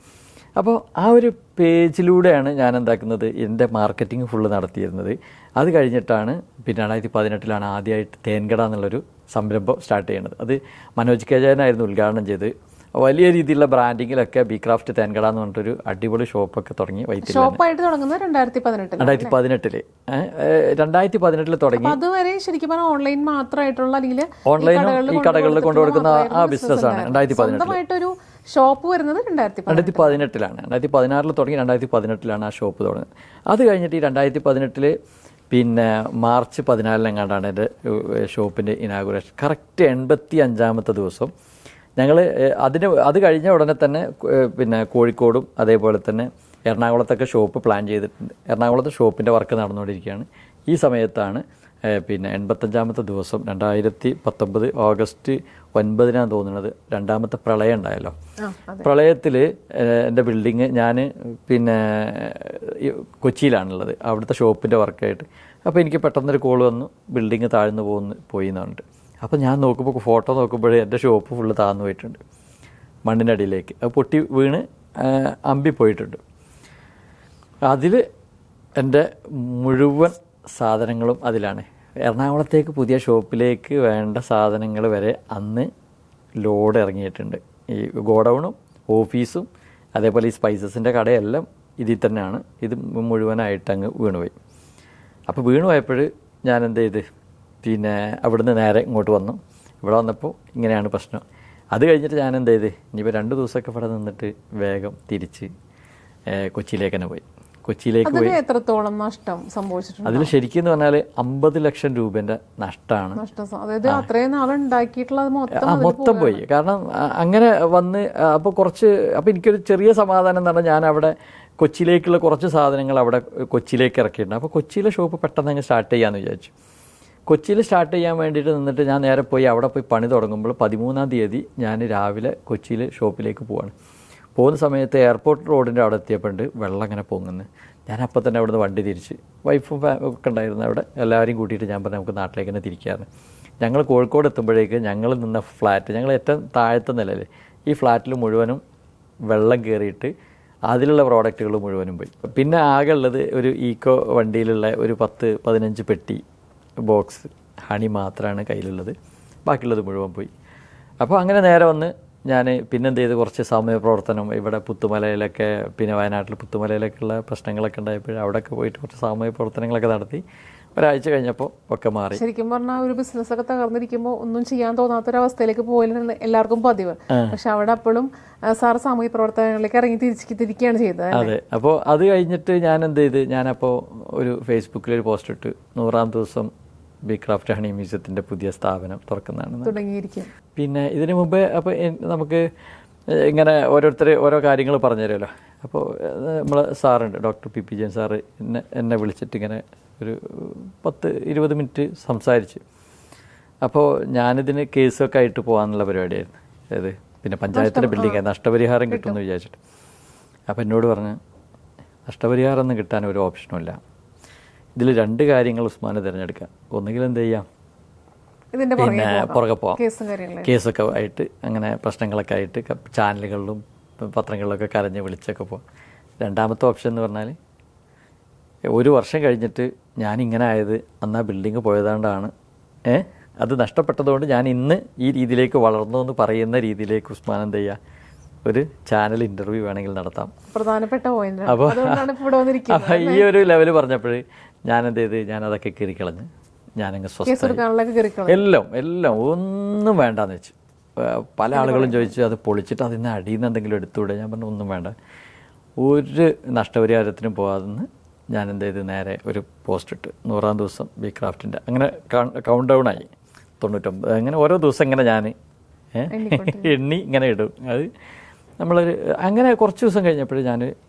അപ്പോൾ ആ ഒരു പേജിലൂടെയാണ് ഞാൻ എന്താക്കുന്നത്, എൻ്റെ മാർക്കറ്റിംഗ് ഫുള്ള് നടത്തിയിരുന്നത്. അത് കഴിഞ്ഞിട്ടാണ് പിന്നെ 2018 ആദ്യമായിട്ട് തേൻകട എന്നുള്ളൊരു സംരംഭം സ്റ്റാർട്ട് ചെയ്യുന്നത്. അത് മനോജ് കെ ജയനായിരുന്നു ഉദ്ഘാടനം ചെയ്ത്. വലിയ രീതിയിലുള്ള ബ്രാൻഡിങ്ങിലൊക്കെ ബിക്രാഫ്റ്റ് തേൻകട എന്ന് പറഞ്ഞിട്ടൊരു അടിപൊളി ഷോപ്പൊക്കെ തുടങ്ങി. ഷോപ്പായിട്ട് തുടങ്ങുന്നത് 2018 2018 തുടങ്ങി. അതുവരെ ശരിക്കും പറഞ്ഞാൽ ഓൺലൈൻ മാത്രമായിട്ടുള്ള അല്ലെങ്കിൽ ഓൺലൈനും ഈ കടകളിൽ കൊണ്ടുകൊടുക്കുന്ന ആ ബിസിനസ്സാണ്. 2018 ഷോപ്പ് വരുന്നത് 2018 2016 തുടങ്ങി 2018 ആ ഷോപ്പ് തുടങ്ങുന്നത്. അത് കഴിഞ്ഞിട്ട് ഈ 2018 പിന്നെ മാർച്ച് 14 എൻ്റെ ഷോപ്പിൻ്റെ ഇനാഗുറേഷൻ. കറക്റ്റ് 85ാമത്തെ ദിവസം ഞങ്ങൾ അത് കഴിഞ്ഞ ഉടനെ തന്നെ പിന്നെ കോഴിക്കോടും അതേപോലെ തന്നെ എറണാകുളത്തൊക്കെ ഷോപ്പ് പ്ലാൻ ചെയ്തിട്ടുണ്ട്. എറണാകുളത്ത് ഷോപ്പിൻ്റെ വർക്ക് നടന്നുകൊണ്ടിരിക്കുകയാണ്. ഈ സമയത്താണ് പിന്നെ 85ാമത്തെ ദിവസം 2019 ഓഗസ്റ്റ് 9 തോന്നുന്നത്, രണ്ടാമത്തെ പ്രളയം ഉണ്ടായല്ലോ. പ്രളയത്തിൽ എൻ്റെ ബിൽഡിങ് ഞാൻ പിന്നെ കൊച്ചിയിലാണുള്ളത്, അവിടുത്തെ ഷോപ്പിൻ്റെ വർക്കായിട്ട്. അപ്പോൾ എനിക്ക് പെട്ടെന്നൊരു കോൾ വന്നു, ബിൽഡിങ് താഴ്ന്നു പോയി എന്ന് പറഞ്ഞിട്ട്. അപ്പോൾ ഞാൻ നോക്കുമ്പോൾ ഫോട്ടോ നോക്കുമ്പോഴേ എൻ്റെ ഷോപ്പ് ഫുള്ള് താഴ്ന്നു പോയിട്ടുണ്ട് മണ്ണിനടിയിലേക്ക്. അത് പൊട്ടി വീണ് അമ്പി പോയിട്ടുണ്ട്. അതിൽ എൻ്റെ മുഴുവൻ സാധനങ്ങളും അതിലാണ്. എറണാകുളത്തേക്ക് പുതിയ ഷോപ്പിലേക്ക് വേണ്ട സാധനങ്ങൾ വരെ അന്ന് ലോഡ് ഇറങ്ങിയിട്ടുണ്ട്. ഈ ഗോഡൗണും ഓഫീസും അതേപോലെ ഈ സ്പൈസസിൻ്റെ കടയെല്ലാം ഇതിൽ തന്നെയാണ്. ഇത് മുഴുവനായിട്ട് അങ്ങ് വീണുപോയി. അപ്പോൾ വീണുപോയപ്പോൾ ഞാൻ എന്ത് ചെയ്ത്, പിന്നെ അവിടുന്ന് നേരെ ഇങ്ങോട്ട് വന്നു. ഇവിടെ വന്നപ്പോൾ ഇങ്ങനെയാണ് പ്രശ്നം. അത് കഴിഞ്ഞിട്ട് ഞാൻ എന്ത് ചെയ്ത്, ഇനിയിപ്പോൾ 2 ദിവസമൊക്കെ ഇവിടെ നിന്നിട്ട് വേഗം തിരിച്ച് കൊച്ചിയിലേക്ക് തന്നെ പോയി. കൊച്ചിയിലേക്ക് പോയി. എത്രത്തോളം നഷ്ടം സംഭവിച്ചിട്ടുണ്ട്? അതിൽ ശരിക്കും എന്ന് പറഞ്ഞാൽ 50 ലക്ഷം രൂപേൻ്റെ നഷ്ടമാണ്. അതായത് അത്രയും നാൾ ഉണ്ടാക്കിയിട്ടുള്ളത് മൊത്തം പോയി. കാരണം അങ്ങനെ വന്ന് അപ്പോൾ എനിക്കൊരു ചെറിയ സമാധാനം എന്ന് പറഞ്ഞാൽ ഞാൻ അവിടെ കൊച്ചിയിലേക്കുള്ള കുറച്ച് സാധനങ്ങൾ അവിടെ കൊച്ചിയിലേക്ക് ഇറക്കിയിട്ടുണ്ട്. അപ്പോൾ കൊച്ചിയിലെ ഷോപ്പ് പെട്ടെന്ന് അങ്ങ് സ്റ്റാർട്ട് ചെയ്യാമെന്ന് വിചാരിച്ചു. കൊച്ചിയിൽ സ്റ്റാർട്ട് ചെയ്യാൻ വേണ്ടിയിട്ട് നിന്നിട്ട് ഞാൻ നേരെ പോയി അവിടെ പോയി പണി തുടങ്ങുമ്പോൾ 13-ാം തീയതി ഞാൻ രാവിലെ കൊച്ചിയിൽ ഷോപ്പിലേക്ക് പോവാണ്. പോകുന്ന സമയത്ത് എയർപോർട്ട് റോഡിൻ്റെ അവിടെ എത്തിയപ്പോണ്ട് വെള്ളം അങ്ങനെ പൊങ്ങുന്നു. ഞാൻ അപ്പം തന്നെ അവിടുന്ന് വണ്ടി തിരിച്ച്, വൈഫും ഒക്കെ ഉണ്ടായിരുന്നു അവിടെ, എല്ലാവരെയും കൂട്ടിയിട്ട് ഞാൻ പറഞ്ഞു നമുക്ക് നാട്ടിലേക്ക് തന്നെ തിരിക്കാമെന്ന്. ഞങ്ങൾ കോഴിക്കോട് എത്തുമ്പോഴേക്ക് ഞങ്ങൾ നിന്ന ഫ്ലാറ്റ്, ഞങ്ങൾ ഏറ്റവും താഴത്തെ നിലയിൽ, ഈ ഫ്ലാറ്റിൽ മുഴുവനും വെള്ളം കയറിയിട്ട് അതിലുള്ള പ്രോഡക്റ്റുകൾ മുഴുവനും പോയി. പിന്നെ ആകെ ഉള്ളത് ഒരു ഈക്കോ വണ്ടിയിലുള്ള ഒരു 10-15 പെട്ടി ബോക്സ് ഹണി മാത്രമാണ് കയ്യിലുള്ളത്. ബാക്കിയുള്ളത് മുഴുവൻ പോയി. അപ്പോൾ അങ്ങനെ നേരെ വന്ന് ഞാൻ പിന്നെന്ത് ചെയ്ത്, കുറച്ച് സാമൂഹ്യ പ്രവർത്തനം ഇവിടെ പുത്തുമലയിലൊക്കെ, പിന്നെ വയനാട്ടിൽ പുത്തുമലയിലൊക്കെയുള്ള പ്രശ്നങ്ങളൊക്കെ ഉണ്ടായപ്പോൾ അവിടെയൊക്കെ പോയിട്ട് കുറച്ച് സാമൂഹ്യ പ്രവർത്തനങ്ങളൊക്കെ നടത്തി. ഒരാഴ്ച കഴിഞ്ഞപ്പോൾ ഒക്കെ മാറി. ശരിക്കും പറഞ്ഞാൽ ഒരു ബിസിനസ്സൊക്കെ തകർന്നിരിക്കുമ്പോൾ ഒന്നും ചെയ്യാൻ തോന്നാത്തൊരവസ്ഥയിലേക്ക് പോയാലും എല്ലാവർക്കും പതിവ്. പക്ഷെ അവിടെ അപ്പോഴും സാർ സാമൂഹ്യ പ്രവർത്തനങ്ങളിലേക്ക് ഇറങ്ങി തിരിക്കുകയാണ് ചെയ്തത്. അതെ. അപ്പോൾ അത് കഴിഞ്ഞിട്ട് ഞാൻ എന്ത് ചെയ്ത്, ഞാനപ്പോൾ ഒരു ഫേസ്ബുക്കിലൊരു പോസ്റ്റ് ഇട്ട്, 100ാം ദിവസം ബിക്രാഫ്റ്റ് ഹണി മ്യൂസിയത്തിൻ്റെ പുതിയ സ്ഥാപനം തുറക്കുന്നതാണ് തുടങ്ങിയിരിക്കും. പിന്നെ ഇതിനു മുമ്പ് അപ്പോൾ നമുക്ക് ഇങ്ങനെ ഓരോരുത്തർ ഓരോ കാര്യങ്ങൾ പറഞ്ഞു തരുമല്ലോ. അപ്പോൾ നമ്മൾ സാറുണ്ട്, ഡോക്ടർ പി ജയൻ സാറ് എന്നെ വിളിച്ചിട്ട് ഇങ്ങനെ ഒരു 10-20 മിനിറ്റ് സംസാരിച്ച്. അപ്പോൾ ഞാനിതിന് കേസൊക്കെ ആയിട്ട് പോകാമെന്നുള്ള പരിപാടിയായിരുന്നു. അതായത് പിന്നെ പഞ്ചായത്തിൻ്റെ ബിൽഡിംഗ് നഷ്ടപരിഹാരം കിട്ടുമെന്ന് വിചാരിച്ചിട്ട്. അപ്പോൾ എന്നോട് പറഞ്ഞ് നഷ്ടപരിഹാരം ഒന്നും കിട്ടാൻ ഒരു ഓപ്ഷനുമില്ല, ഇതിൽ 2 കാര്യങ്ങൾ ഉസ്മാനെ തിരഞ്ഞെടുക്കാം. ഒന്നുകിൽ എന്ത് ചെയ്യാം, പിന്നെ പുറകെ പോവാം, കേസൊക്കെ ആയിട്ട് അങ്ങനെ പ്രശ്നങ്ങളൊക്കെ ആയിട്ട് ചാനലുകളിലും പത്രങ്ങളിലൊക്കെ കരഞ്ഞ് വിളിച്ചൊക്കെ പോവാം. രണ്ടാമത്തെ ഓപ്ഷൻ എന്ന് പറഞ്ഞാൽ 1 വർഷം കഴിഞ്ഞിട്ട് ഞാനിങ്ങനെ ആയത് അന്ന് ആ ബിൽഡിങ് പോയതുകൊണ്ടാണ്, അത് നഷ്ടപ്പെട്ടതുകൊണ്ട് ഞാൻ ഇന്ന് ഈ രീതിയിലേക്ക് വളർന്നു എന്ന് പറയുന്ന രീതിയിലേക്ക് ഉസ്മാൻ എന്ത് ചെയ്യുക, ഒരു ചാനൽ ഇൻ്റർവ്യൂ വേണമെങ്കിൽ നടത്താം. പ്രധാനപ്പെട്ട പോയിന്റ്. അപ്പോൾ ഈ ഒരു ലെവൽ പറഞ്ഞപ്പോൾ ഞാൻ എന്ത് ചെയ്ത്, ഞാനതൊക്കെ കീറിക്കളഞ്ഞ് ഞാനങ്ങ് സ്വസ്ഥം എല്ലാം ഒന്നും വേണ്ടാന്ന് വെച്ചു. പല ആളുകളും ചോദിച്ചു അത് പൊളിച്ചിട്ട് അതിന് അടിയിൽ നിന്ന് എന്തെങ്കിലും എടുത്തുകൂടെ. ഞാൻ പറഞ്ഞു ഒന്നും വേണ്ട, ഒരു നഷ്ടപരിഹാരത്തിനും പോകാതെ ഞാൻ എന്ത് ചെയ്ത് നേരെ ഒരു പോസ്റ്റ് ഇട്ട് 100-ാം ദിവസം ബി ക്രാഫ്റ്റിൻ്റെ അങ്ങനെ കൗണ്ട് ഡൗൺ ആയി 99. അങ്ങനെ ഓരോ ദിവസം ഇങ്ങനെ ഞാൻ എണ്ണി ഇങ്ങനെ ഇടും. അത് നമ്മളൊരു അങ്ങനെ കുറച്ച് ദിവസം കഴിഞ്ഞപ്പോൾ ഞാൻ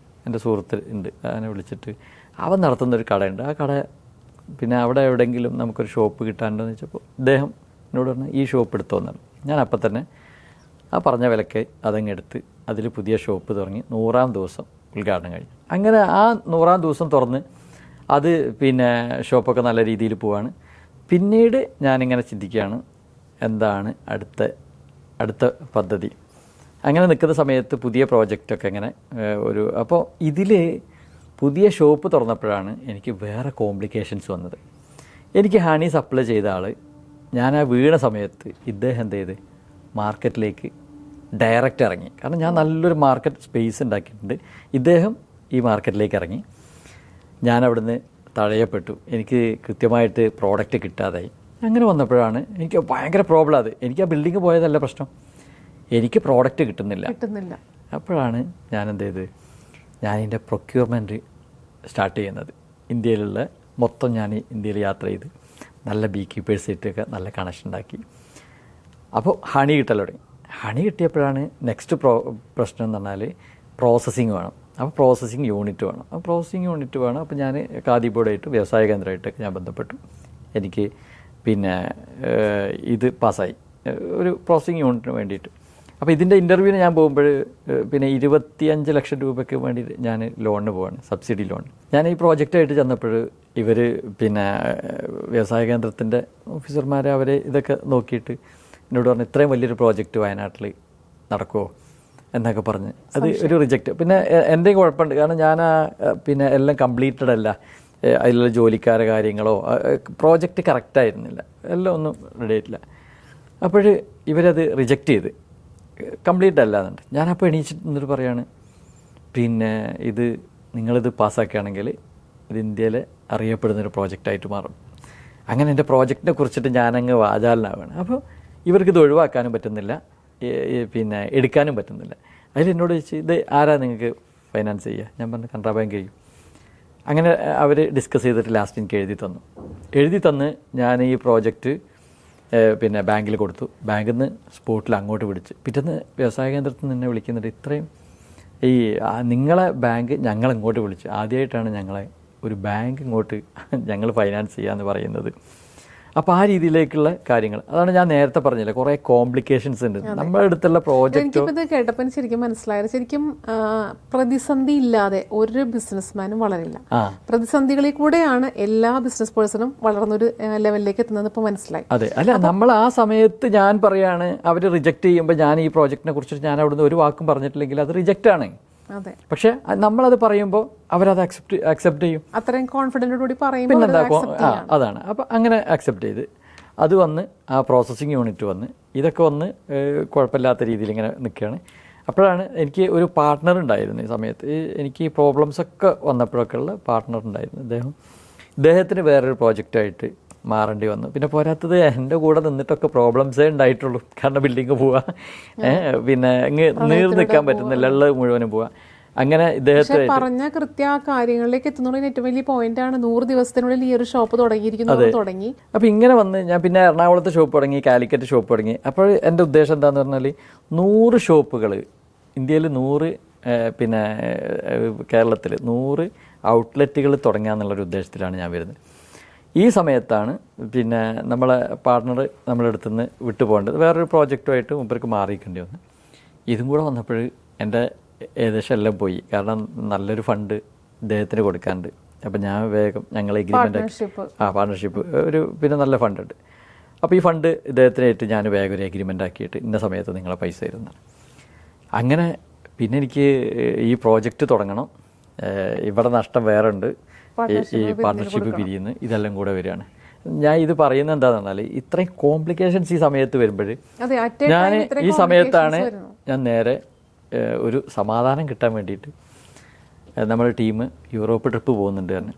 എൻ്റെ സുഹൃത്ത് ഉണ്ട്, അതിനെ വിളിച്ചിട്ട് അവൻ നടത്തുന്നൊരു കടയുണ്ട്. ആ കട പിന്നെ അവിടെ എവിടെയെങ്കിലും നമുക്കൊരു ഷോപ്പ് കിട്ടാനുണ്ടെന്ന് വെച്ചപ്പോൾ ഇദ്ദേഹം എന്നോട് പറഞ്ഞു ഈ ഷോപ്പ് എടുത്തോന്നാണ്. ഞാൻ അപ്പം തന്നെ ആ പറഞ്ഞ വിലക്ക് അതങ്ങ് എടുത്ത് അതിൽ പുതിയ ഷോപ്പ് തുടങ്ങി 100-ാം ദിവസം ഉദ്ഘാടനം കഴിഞ്ഞു. അങ്ങനെ ആ 100-ാം ദിവസം തുറന്ന് അത് പിന്നെ ഷോപ്പൊക്കെ നല്ല രീതിയിൽ പോവാണ്. പിന്നീട് ഞാനിങ്ങനെ ചിന്തിക്കുകയാണ് എന്താണ് അടുത്ത പദ്ധതി. അങ്ങനെ നിൽക്കുന്ന സമയത്ത് പുതിയ പ്രോജക്റ്റൊക്കെ ഇങ്ങനെ അപ്പോൾ ഇതിൽ പുതിയ ഷോപ്പ് തുറന്നപ്പോഴാണ് എനിക്ക് വേറെ കോംപ്ലിക്കേഷൻസ് വന്നത്. എനിക്ക് ഹണി സപ്ലൈ ചെയ്ത ആൾ ഞാൻ ആ വീണ സമയത്ത് ഇദ്ദേഹം എന്ത് ചെയ്ത് മാർക്കറ്റിലേക്ക് ഡയറക്റ്റ് ഇറങ്ങി. കാരണം ഞാൻ നല്ലൊരു മാർക്കറ്റ് സ്പേസ് ഉണ്ടാക്കിയിട്ടുണ്ട്. ഇദ്ദേഹം ഈ മാർക്കറ്റിലേക്ക് ഇറങ്ങി. ഞാൻ അവിടുന്ന് തഴയപ്പെട്ടു. എനിക്ക് കൃത്യമായിട്ട് പ്രോഡക്റ്റ് കിട്ടാതായി. അങ്ങനെ വന്നപ്പോഴാണ് എനിക്ക് ഭയങ്കര പ്രോബ്ലം. അത് എനിക്ക് ആ ബിൽഡിങ് പോയതല്ല പ്രശ്നം, എനിക്ക് പ്രോഡക്റ്റ് കിട്ടുന്നില്ല. അപ്പോഴാണ് ഞാൻ എന്ത് ചെയ്ത് ഞാനിതിൻ്റെ പ്രൊക്യൂർമെൻറ്റ് സ്റ്റാർട്ട് ചെയ്യുന്നത്. ഇന്ത്യയിലുള്ള മൊത്തം ഞാൻ ഇന്ത്യയിൽ യാത്ര ചെയ്ത് നല്ല ബീ കീപ്പേഴ്സായിട്ടൊക്കെ നല്ല കണക്ഷൻ ഉണ്ടാക്കി. അപ്പോൾ ഹണി കിട്ടൽ തുടങ്ങി. ഹണി കിട്ടിയപ്പോഴാണ് നെക്സ്റ്റ് പ്രശ്നം എന്ന് പറഞ്ഞാൽ പ്രോസസ്സിങ് വേണം. അപ്പോൾ പ്രോസസ്സിങ് യൂണിറ്റ് വേണം. അപ്പോൾ പ്രോസസ്സിങ് യൂണിറ്റ് വേണം. അപ്പോൾ ഞാൻ ഖാദി ബോർഡായിട്ട് വ്യവസായ കേന്ദ്രമായിട്ടൊക്കെ ഞാൻ ബന്ധപ്പെട്ടു. എനിക്ക് പിന്നെ ഇത് പാസ്സായി ഒരു പ്രോസസ്സിങ് യൂണിറ്റിന് വേണ്ടിയിട്ട്. അപ്പോൾ ഇതിൻ്റെ ഇൻ്റർവ്യൂവിന് ഞാൻ പോകുമ്പോൾ പിന്നെ 25 ലക്ഷം രൂപയ്ക്ക് വേണ്ടി ഞാൻ ലോണിന് പോവാണ്, സബ്സിഡി ലോൺ. ഞാൻ ഈ പ്രോജക്റ്റായിട്ട് ചെന്നപ്പോൾ ഇവർ പിന്നെ വ്യവസായ കേന്ദ്രത്തിൻ്റെ ഓഫീസർമാർ അവർ ഇതൊക്കെ നോക്കിയിട്ട് എന്നോട് പറഞ്ഞു ഇത്രയും വലിയൊരു പ്രോജക്റ്റ് വയനാട്ടിൽ നടക്കുമോ എന്നൊക്കെ പറഞ്ഞ് അത് ഒരു റിജക്റ്റ്. പിന്നെ എൻ്റെയും കുഴപ്പമുണ്ട്, കാരണം ഞാൻ പിന്നെ എല്ലാം കംപ്ലീറ്റഡ് അല്ല, അതിലുള്ള ജോലിക്കാരെ കാര്യങ്ങളോ പ്രോജക്റ്റ് കറക്റ്റായിരുന്നില്ല, എല്ലാം ഒന്നും റെഡി ആയിട്ടില്ല. അപ്പോൾ ഇവരത് റിജക്റ്റ് ചെയ്ത് കംപ്ലീറ്റ് അല്ല എന്നുണ്ട്. ഞാനപ്പോൾ എണീച്ചിട്ട് എന്നിട്ട് പറയാണ് പിന്നെ ഇത് നിങ്ങളിത് പാസ്സാക്കുകയാണെങ്കിൽ ഇത് ഇന്ത്യയിലെ അറിയപ്പെടുന്നൊരു പ്രോജക്റ്റായിട്ട് മാറും. അങ്ങനെ എൻ്റെ പ്രോജക്റ്റിനെ കുറിച്ചിട്ട് ഞാനങ്ങ് വാചാലനാവുകയാണ്. അപ്പോൾ ഇവർക്കിത് ഒഴിവാക്കാനും പറ്റുന്നില്ല, പിന്നെ എടുക്കാനും പറ്റുന്നില്ല. അതിൽ എന്നോട് ചോദിച്ചു ഇത് ആരാ നിങ്ങൾക്ക് ഫൈനാൻസ് ചെയ്യുക? ഞാൻ പറഞ്ഞു കനറ ബാങ്ക് ചെയ്യും. അങ്ങനെ അവർ ഡിസ്കസ് ചെയ്തിട്ട് ലാസ്റ്റ് എനിക്ക് എഴുതി തന്ന് ഞാൻ ഈ പ്രോജക്റ്റ് പിന്നെ ബാങ്കിൽ കൊടുത്തു. ബാങ്കിൽ നിന്ന് സ്പോട്ടിൽ അങ്ങോട്ട് വിളിച്ച് പിറ്റേന്ന് വ്യവസായ കേന്ദ്രത്തിൽ നിന്ന് എന്നെ വിളിക്കുന്നുണ്ട്. ഇത്രയും നിങ്ങളെ ബാങ്ക് ഞങ്ങൾ ഇങ്ങോട്ട് വിളിച്ചു. ആദ്യമായിട്ടാണ് ഞങ്ങളെ ഒരു ബാങ്ക് ഇങ്ങോട്ട് ഞങ്ങൾ ഫൈനാൻസ് ചെയ്യാമെന്ന് പറയുന്നത്. അപ്പോൾ ആ രീതിയിലേക്കുള്ള കാര്യങ്ങൾ, അതാണ് ഞാൻ നേരത്തെ പറഞ്ഞില്ല, കുറേ കോംപ്ലിക്കേഷൻസ് ഉണ്ട് നമ്മുടെ അടുത്തുള്ള പ്രോജക്റ്റ്. എനിക്കിപ്പോൾ ഇത് കേട്ടപ്പോൾ ശരിക്കും മനസ്സിലായത്, ശരിക്കും പ്രതിസന്ധി ഇല്ലാതെ ഒരു ബിസിനസ്മാനും വളരില്ല. പ്രതിസന്ധികളിൽ കൂടെയാണ് എല്ലാ ബിസിനസ് പേഴ്സണും വളർന്നൊരു ലെവലിലേക്ക് എത്തുന്നത് ഇപ്പോൾ മനസ്സിലായി. അതെ, അല്ല നമ്മൾ ആ സമയത്ത് ഞാൻ പറയാണ് അവർ റിജക്റ്റ് ചെയ്യുമ്പോൾ ഞാൻ ഈ പ്രോജക്റ്റിനെ കുറിച്ചിട്ട് ഞാൻ അവിടുന്ന് ഒരു വാക്കും പറഞ്ഞിട്ടില്ലെങ്കിൽ അത് റിജക്റ്റാണ്. അതെ, പക്ഷെ നമ്മളത് പറയുമ്പോൾ അവരത് അക്സെപ്റ്റ് ചെയ്യും. അത്രയും കോൺഫിഡൻറ്റോടുകൂടി പറയുമ്പോൾ പിന്നെന്താ, അതാണ്. അപ്പം അങ്ങനെ അക്സെപ്റ്റ് ചെയ്ത് അത് വന്ന് ആ പ്രോസസ്സിങ് യൂണിറ്റ് വന്ന് ഇതൊക്കെ വന്ന് കുഴപ്പമില്ലാത്ത രീതിയിൽ ഇങ്ങനെ നിൽക്കുകയാണ്. അപ്പോഴാണ് എനിക്ക് ഒരു പാർട്ട്ണർ ഉണ്ടായിരുന്നു. ഈ സമയത്ത് എനിക്ക് ഈ പ്രോബ്ലംസൊക്കെ വന്നപ്പോഴൊക്കെ ഉള്ള പാർട്ട്ണർ ഉണ്ടായിരുന്നു. ഇദ്ദേഹത്തിന് വേറൊരു പ്രോജക്റ്റായിട്ട് മാറേണ്ടി വന്നു. പിന്നെ പോരാത്തത് എൻ്റെ കൂടെ നിന്നിട്ടൊക്കെ പ്രോബ്ലംസേ ഉണ്ടായിട്ടുള്ളൂ. കാരണം ബിൽഡിങ് പോവാ, പിന്നെ നീർ നിൽക്കാൻ പറ്റുന്നില്ല, ഉള്ളത് മുഴുവനും പോവാ. അങ്ങനെ ഇദ്ദേഹത്തെ പറഞ്ഞ കൃത്യ കാര്യങ്ങളിലേക്ക് എത്തുന്നതിന് ഏറ്റവും വലിയ പോയിന്റ് ആണ് 100 ദിവസത്തിനുള്ളിൽ ഈ ഒരു ഷോപ്പ് തുടങ്ങി. അപ്പോൾ ഇങ്ങനെ വന്ന് ഞാൻ പിന്നെ എറണാകുളത്ത് ഷോപ്പ് തുടങ്ങി, കാലിക്കറ്റ് ഷോപ്പ് തുടങ്ങി. അപ്പോൾ എൻ്റെ ഉദ്ദേശം എന്താണെന്ന് പറഞ്ഞാൽ 100 ഷോപ്പുകൾ ഇന്ത്യയിൽ, 100 പിന്നെ കേരളത്തിൽ 100 ഔട്ട്ലെറ്റുകൾ തുടങ്ങുക എന്നുള്ളൊരു ഉദ്ദേശത്തിലാണ് ഞാൻ വരുന്നത്. ഈ സമയത്താണ് പിന്നെ നമ്മളെ പാർട്ട്ണർ നമ്മുടെ അടുത്ത് നിന്ന് വിട്ടുപോകേണ്ടത്, വേറൊരു പ്രോജക്റ്റുമായിട്ട് മുമ്പർക്ക് മാറിയിക്കേണ്ടി വന്നു. ഇതും കൂടെ വന്നപ്പോൾ എൻ്റെ ഏകദേശം എല്ലാം പോയി. കാരണം നല്ലൊരു ഫണ്ട് ഇദ്ദേഹത്തിന് കൊടുക്കാനുണ്ട്. അപ്പം ഞാൻ വേഗം ഞങ്ങൾ എഗ്രിമെൻ്റ് പാർട്ണർഷിപ്പ് പിന്നെ നല്ല ഫണ്ടുണ്ട്. അപ്പോൾ ഈ ഫണ്ട് ഇദ്ദേഹത്തിനായിട്ട് ഞാൻ വേഗം ഒരു എഗ്രിമെൻ്റ് ആക്കിയിട്ട് ഇന്ന സമയത്ത് നിങ്ങളെ പൈസ തരുന്നതാണ്. അങ്ങനെ പിന്നെ എനിക്ക് ഈ പ്രോജക്റ്റ് തുടങ്ങണം, ഇവിടെ നഷ്ടം വേറെ ഉണ്ട്, ഈ പാർട്ണർഷിപ്പ് പിരിയുന്നു, ഇതെല്ലാം കൂടെ വരികയാണ്. ഞാൻ ഇത് പറയുന്നത് എന്താണെന്ന് പറഞ്ഞാൽ ഇത്രയും കോംപ്ലിക്കേഷൻസ് ഈ സമയത്ത് വരുമ്പോൾ ഞാൻ ഈ സമയത്താണ് ഞാൻ നേരെ ഒരു സമാധാനം കിട്ടാൻ വേണ്ടിയിട്ട് നമ്മുടെ ടീം യൂറോപ്പ് ട്രിപ്പ് പോകുന്നുണ്ട് തന്നെ,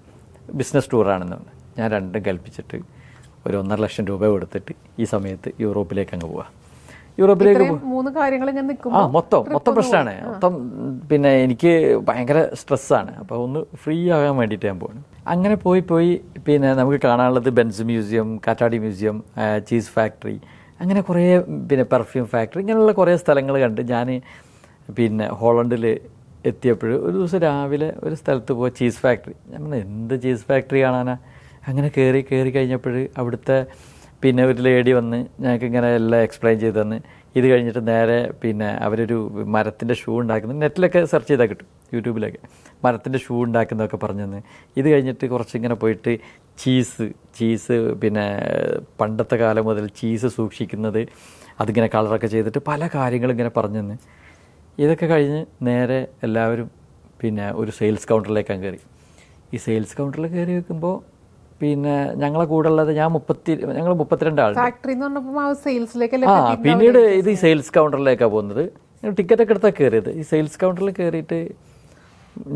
ബിസിനസ് ടൂറാണെന്ന് പറഞ്ഞു. ഞാൻ രണ്ടും കൽപ്പിച്ചിട്ട് ഒരു 1.5 ലക്ഷം രൂപ കൊടുത്തിട്ട് ഈ സമയത്ത് യൂറോപ്പിലേക്ക് അങ്ങ് പോവാം. യൂറോപ്പിലേക്ക് മൂന്ന് കാര്യങ്ങൾ ഇങ്ങനെ നിൽക്കും. മൊത്തം പ്രശ്നമാണ്. മൊത്തം പിന്നെ എനിക്ക് ഭയങ്കര സ്ട്രെസ്സാണ്. അപ്പോൾ ഒന്ന് ഫ്രീ ആകാൻ വേണ്ടിയിട്ട് ഞാൻ പോകുന്നു. അങ്ങനെ പോയി പിന്നെ നമുക്ക് കാണാനുള്ളത് ബെൻസ് മ്യൂസിയം, കാറ്റാടി മ്യൂസിയം, ചീസ് ഫാക്ടറി, അങ്ങനെ കുറേ പിന്നെ പെർഫ്യൂം ഫാക്ടറി, ഇങ്ങനെയുള്ള കുറേ സ്ഥലങ്ങൾ കണ്ട് ഞാൻ പിന്നെ ഹോളണ്ടിൽ എത്തിയപ്പോൾ ഒരു ദിവസം രാവിലെ ഒരു സ്ഥലത്ത് പോയി ചീസ് ഫാക്ടറി. നമ്മൾ എന്ത് ചീസ് ഫാക്ടറി കാണാനാ? അങ്ങനെ കയറി കഴിഞ്ഞപ്പോൾ അവിടുത്തെ പിന്നെ ഒരു ലേഡി വന്ന് ഞങ്ങൾക്ക് ഇങ്ങനെ എല്ലാം എക്സ്പ്ലെയിൻ ചെയ്ത് തന്ന്. ഇത് കഴിഞ്ഞിട്ട് നേരെ പിന്നെ അവരൊരു മരത്തിൻ്റെ ഷൂ ഉണ്ടാക്കുന്നത്, നെറ്റിലൊക്കെ സെർച്ച് ചെയ്താൽ കിട്ടും, യൂട്യൂബിലൊക്കെ, മരത്തിൻ്റെ ഷൂ ഉണ്ടാക്കുന്നതൊക്കെ പറഞ്ഞു തന്ന്. ഇത് കഴിഞ്ഞിട്ട് കുറച്ചിങ്ങനെ പോയിട്ട് ചീസ് പിന്നെ പണ്ടത്തെ കാലം മുതൽ ചീസ് സൂക്ഷിക്കുന്നത്, അതിങ്ങനെ കളറൊക്കെ ചെയ്തിട്ട് പല കാര്യങ്ങളും ഇങ്ങനെ പറഞ്ഞു തന്ന്. ഇതൊക്കെ കഴിഞ്ഞ് നേരെ എല്ലാവരും പിന്നെ ഒരു സെയിൽസ് കൗണ്ടറിലേക്ക് കയറി. ഈ സെയിൽസ് കൗണ്ടറിൽ കയറി വെക്കുമ്പോൾ പിന്നെ ഞങ്ങളെ കൂടെ ഉള്ളത് ഞങ്ങൾ 32 ആൾ. പിന്നീട് ഇത് ഈ സെയിൽസ് കൗണ്ടറിലേക്കാണ് പോകുന്നത്. ടിക്കറ്റൊക്കെ എടുത്താൽ കയറിയത്. ഈ സെയിൽസ് കൗണ്ടറിൽ കയറിയിട്ട്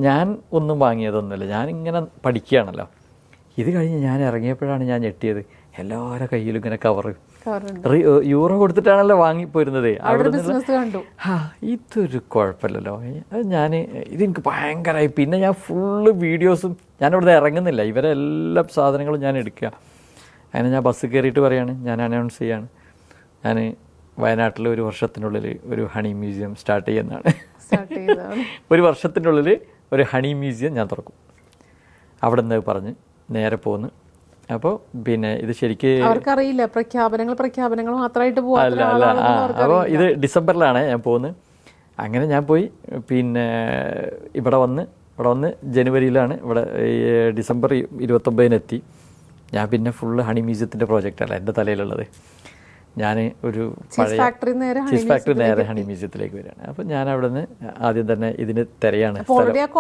ഞാൻ ഒന്നും വാങ്ങിയതൊന്നുമില്ല, ഞാനിങ്ങനെ പഠിക്കുകയാണല്ലോ. ഇത് കഴിഞ്ഞ് ഞാൻ ഇറങ്ങിയപ്പോഴാണ് ഞാൻ ഞെട്ടിയത്. എല്ലാവരുടെ കയ്യിലും ഇങ്ങനെ കവറ്, യൂറോ കൊടുത്തിട്ടാണല്ലോ വാങ്ങിപ്പോരുന്നത്. ഇതൊരു കുഴപ്പമില്ലല്ലോ. അത് ഇതെനിക്ക് ഭയങ്കരമായി. പിന്നെ ഞാൻ ഫുള്ള് വീഡിയോസും, ഞാനിവിടെ ഇറങ്ങുന്നില്ല, ഇവരെ എല്ലാ സാധനങ്ങളും ഞാൻ എടുക്കുക. അങ്ങനെ ഞാൻ ബസ് കയറിയിട്ട് പറയാണ്, ഞാൻ അനൗൺസ് ചെയ്യാണ്, ഞാൻ വയനാട്ടിൽ ഒരു വർഷത്തിനുള്ളിൽ ഒരു ഹണി മ്യൂസിയം സ്റ്റാർട്ട് ചെയ്യുന്നതാണ്. ഒരു വർഷത്തിനുള്ളിൽ ഒരു ഹണി മ്യൂസിയം ഞാൻ തുറക്കും. അവിടെ നിന്ന് പറഞ്ഞ് നേരെ പോന്ന്. അപ്പോൾ പിന്നെ ഇത് ശരിക്ക് അവർക്കറിയില്ല, പ്രഖ്യാപനങ്ങൾ മാത്രമായിട്ട് അപ്പോൾ ഇത് ഡിസംബറിലാണ് ഞാൻ പോകുന്നത്. അങ്ങനെ ഞാൻ പോയി പിന്നെ ഇവിടെ വന്ന് ജനുവരിയിലാണ് ഇവിടെ ഡിസംബർ 29 എത്തി. ഞാൻ പിന്നെ ഫുള്ള് ഹണി മ്യൂസിയത്തിൻ്റെ പ്രോജക്റ്റല്ല എൻ്റെ തലയിലുള്ളത്. ഞാൻ ഒരു പഴയ ചീസ് ഫാക്ടറി നേരെ ഹണി മ്യൂസിയത്തിലേക്ക് വരികയാണ്. അപ്പം ഞാൻ അവിടെ നിന്ന് ആദ്യം തന്നെ ഇതിന് തിരയാണ്.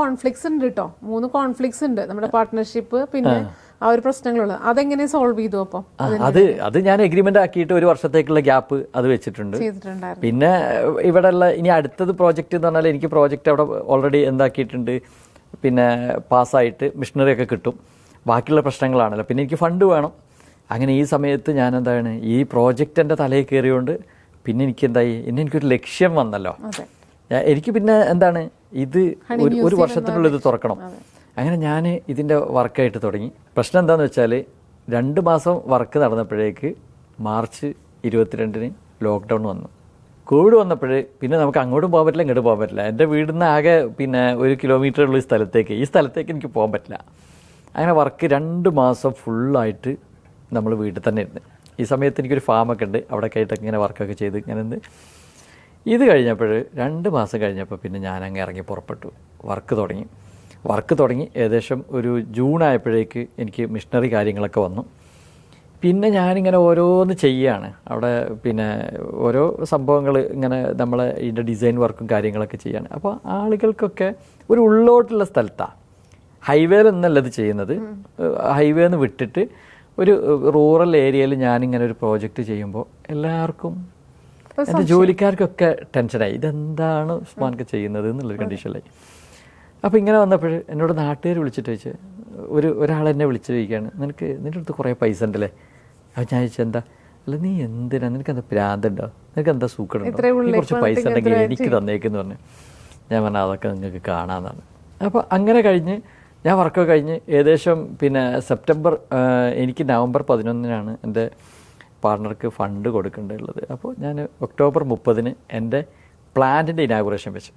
കോൺഫ്ലിക്ട്സ് ഉണ്ട് കേട്ടോ, 3 കോൺഫ്ലിക്ട്സ് ഉണ്ട് നമ്മുടെ പാർട്ട്ണർഷിപ്പ്, പിന്നെ ആ ഒരു പ്രശ്നങ്ങളുള്ളത്. അതെങ്ങനെ സോൾവ് ചെയ്തു? അപ്പോൾ അത് ഞാൻ എഗ്രിമെന്റ് ആക്കിയിട്ട് ഒരു വർഷത്തേക്കുള്ള ഗ്യാപ്പ് അത് വെച്ചിട്ടുണ്ട്. പിന്നെ ഇവിടെ ഉള്ള ഇനി അടുത്തത് പ്രോജക്റ്റ് എന്ന് പറഞ്ഞാൽ എനിക്ക് പ്രോജക്റ്റ് അവിടെ ഓൾറെഡി എന്താക്കിയിട്ടുണ്ട്, പിന്നെ പാസ്സായിട്ട് മിഷണറി ഒക്കെ കിട്ടും. ബാക്കിയുള്ള പ്രശ്നങ്ങളാണല്ലോ. പിന്നെ എനിക്ക് ഫണ്ട് വേണം. അങ്ങനെ ഈ സമയത്ത് ഞാൻ എന്താണ്, ഈ പ്രോജക്റ്റ് എൻ്റെ തലയിൽ കയറിയോണ്ട് പിന്നെ എനിക്ക് എന്തായി, എനിക്കൊരു ലക്ഷ്യം വന്നല്ലോ. എനിക്ക് പിന്നെ എന്താണ്, ഇത് ഒരു വർഷത്തിനുള്ളിൽ ഇത് തുറക്കണം. അങ്ങനെ ഞാൻ ഇതിൻ്റെ വർക്കായിട്ട് തുടങ്ങി. പ്രശ്നം എന്താണെന്ന് വെച്ചാൽ 2 മാസം വർക്ക് നടന്നപ്പോഴേക്ക് മാർച്ച് 22 ലോക്ക്ഡൗൺ വന്നു. കോവിഡ് വന്നപ്പോൾ പിന്നെ നമുക്ക് അങ്ങോട്ടും പോകാൻ പറ്റില്ല, ഇങ്ങോട്ടും പോകാൻ പറ്റില്ല. എൻ്റെ വീടിൽ നിന്ന് ആകെ പിന്നെ 1 കിലോമീറ്ററുള്ള ഈ സ്ഥലത്തേക്ക് എനിക്ക് പോകാൻ പറ്റില്ല. അങ്ങനെ വർക്ക് 2 മാസം ഫുള്ളായിട്ട് നമ്മൾ വീട്ടിൽ തന്നെ ഇരുന്ന്. ഈ സമയത്ത് എനിക്കൊരു ഫാമൊക്കെ ഉണ്ട്, അവിടെയൊക്കെ ആയിട്ടൊക്കെ ഇങ്ങനെ വർക്കൊക്കെ ചെയ്ത് ഇങ്ങനെ നിന്ന്. ഇത് കഴിഞ്ഞപ്പോൾ 2 മാസം കഴിഞ്ഞപ്പോൾ പിന്നെ ഞാനങ്ങ് ഇറങ്ങി പുറപ്പെട്ടു. വർക്ക് തുടങ്ങി ഏകദേശം ഒരു ജൂൺ ആയപ്പോഴേക്ക് എനിക്ക് മിഷണറി കാര്യങ്ങളൊക്കെ വന്നു. പിന്നെ ഞാനിങ്ങനെ ഓരോന്ന് ചെയ്യുകയാണ് അവിടെ. പിന്നെ ഓരോ സംഭവങ്ങൾ ഇങ്ങനെ നമ്മളെ ഇതിൻ്റെ ഡിസൈൻ വർക്കും കാര്യങ്ങളൊക്കെ ചെയ്യാണ്. അപ്പോൾ ആളുകൾക്കൊക്കെ ഒരു ഉള്ളോട്ടുള്ള സ്ഥലത്താണ്, ഹൈവേയിൽ നിന്നല്ല ഇത് ചെയ്യുന്നത്. ഹൈവേന്ന് വിട്ടിട്ട് ഒരു റൂറൽ ഏരിയയിൽ ഞാനിങ്ങനെ ഒരു പ്രോജക്റ്റ് ചെയ്യുമ്പോൾ എല്ലാവർക്കും, എൻ്റെ ജോലിക്കാർക്കൊക്കെ ടെൻഷനായി, ഇതെന്താണ് ഉസ്മാനൊക്കെ ചെയ്യുന്നത് എന്നുള്ളൊരു കണ്ടീഷനിലായി. അപ്പോൾ ഇങ്ങനെ വന്നപ്പോൾ എന്നോട് നാട്ടുകാർ വിളിച്ചിട്ട് ചോദിച്ചു, ഒരാളെന്നെ വിളിച്ച് ചോദിക്കുകയാണ്, നിൻ്റെ അടുത്ത് കുറേ പൈസ ഉണ്ടല്ലേ? അപ്പോൾ ഞാൻ ചോദിച്ചാൽ എന്താ, അല്ല നീ എന്തിനാ, നിനക്കെന്താ പ്രാന്തുണ്ടോ, നിനക്കെന്താ സൂക്കടുണ്ടോ, നീ കുറച്ച് പൈസ ഉണ്ടെങ്കിൽ എനിക്ക് തന്നേക്കെന്ന് പറഞ്ഞു. ഞാൻ പറഞ്ഞാൽ അതൊക്കെ നിങ്ങൾക്ക് കാണാമെന്നാണ്. അപ്പോൾ അങ്ങനെ കഴിഞ്ഞ് ഞാൻ വർക്കൊക്കെ കഴിഞ്ഞ് ഏകദേശം പിന്നെ സെപ്റ്റംബർ, എനിക്ക് നവംബർ 11 എൻ്റെ പാർട്ണർക്ക് ഫണ്ട് കൊടുക്കേണ്ടതുള്ളത്. അപ്പോൾ ഞാൻ ഒക്ടോബർ 30 എൻ്റെ പ്ലാന്റിൻ്റെ ഇനാഗുറേഷൻ വെച്ചു.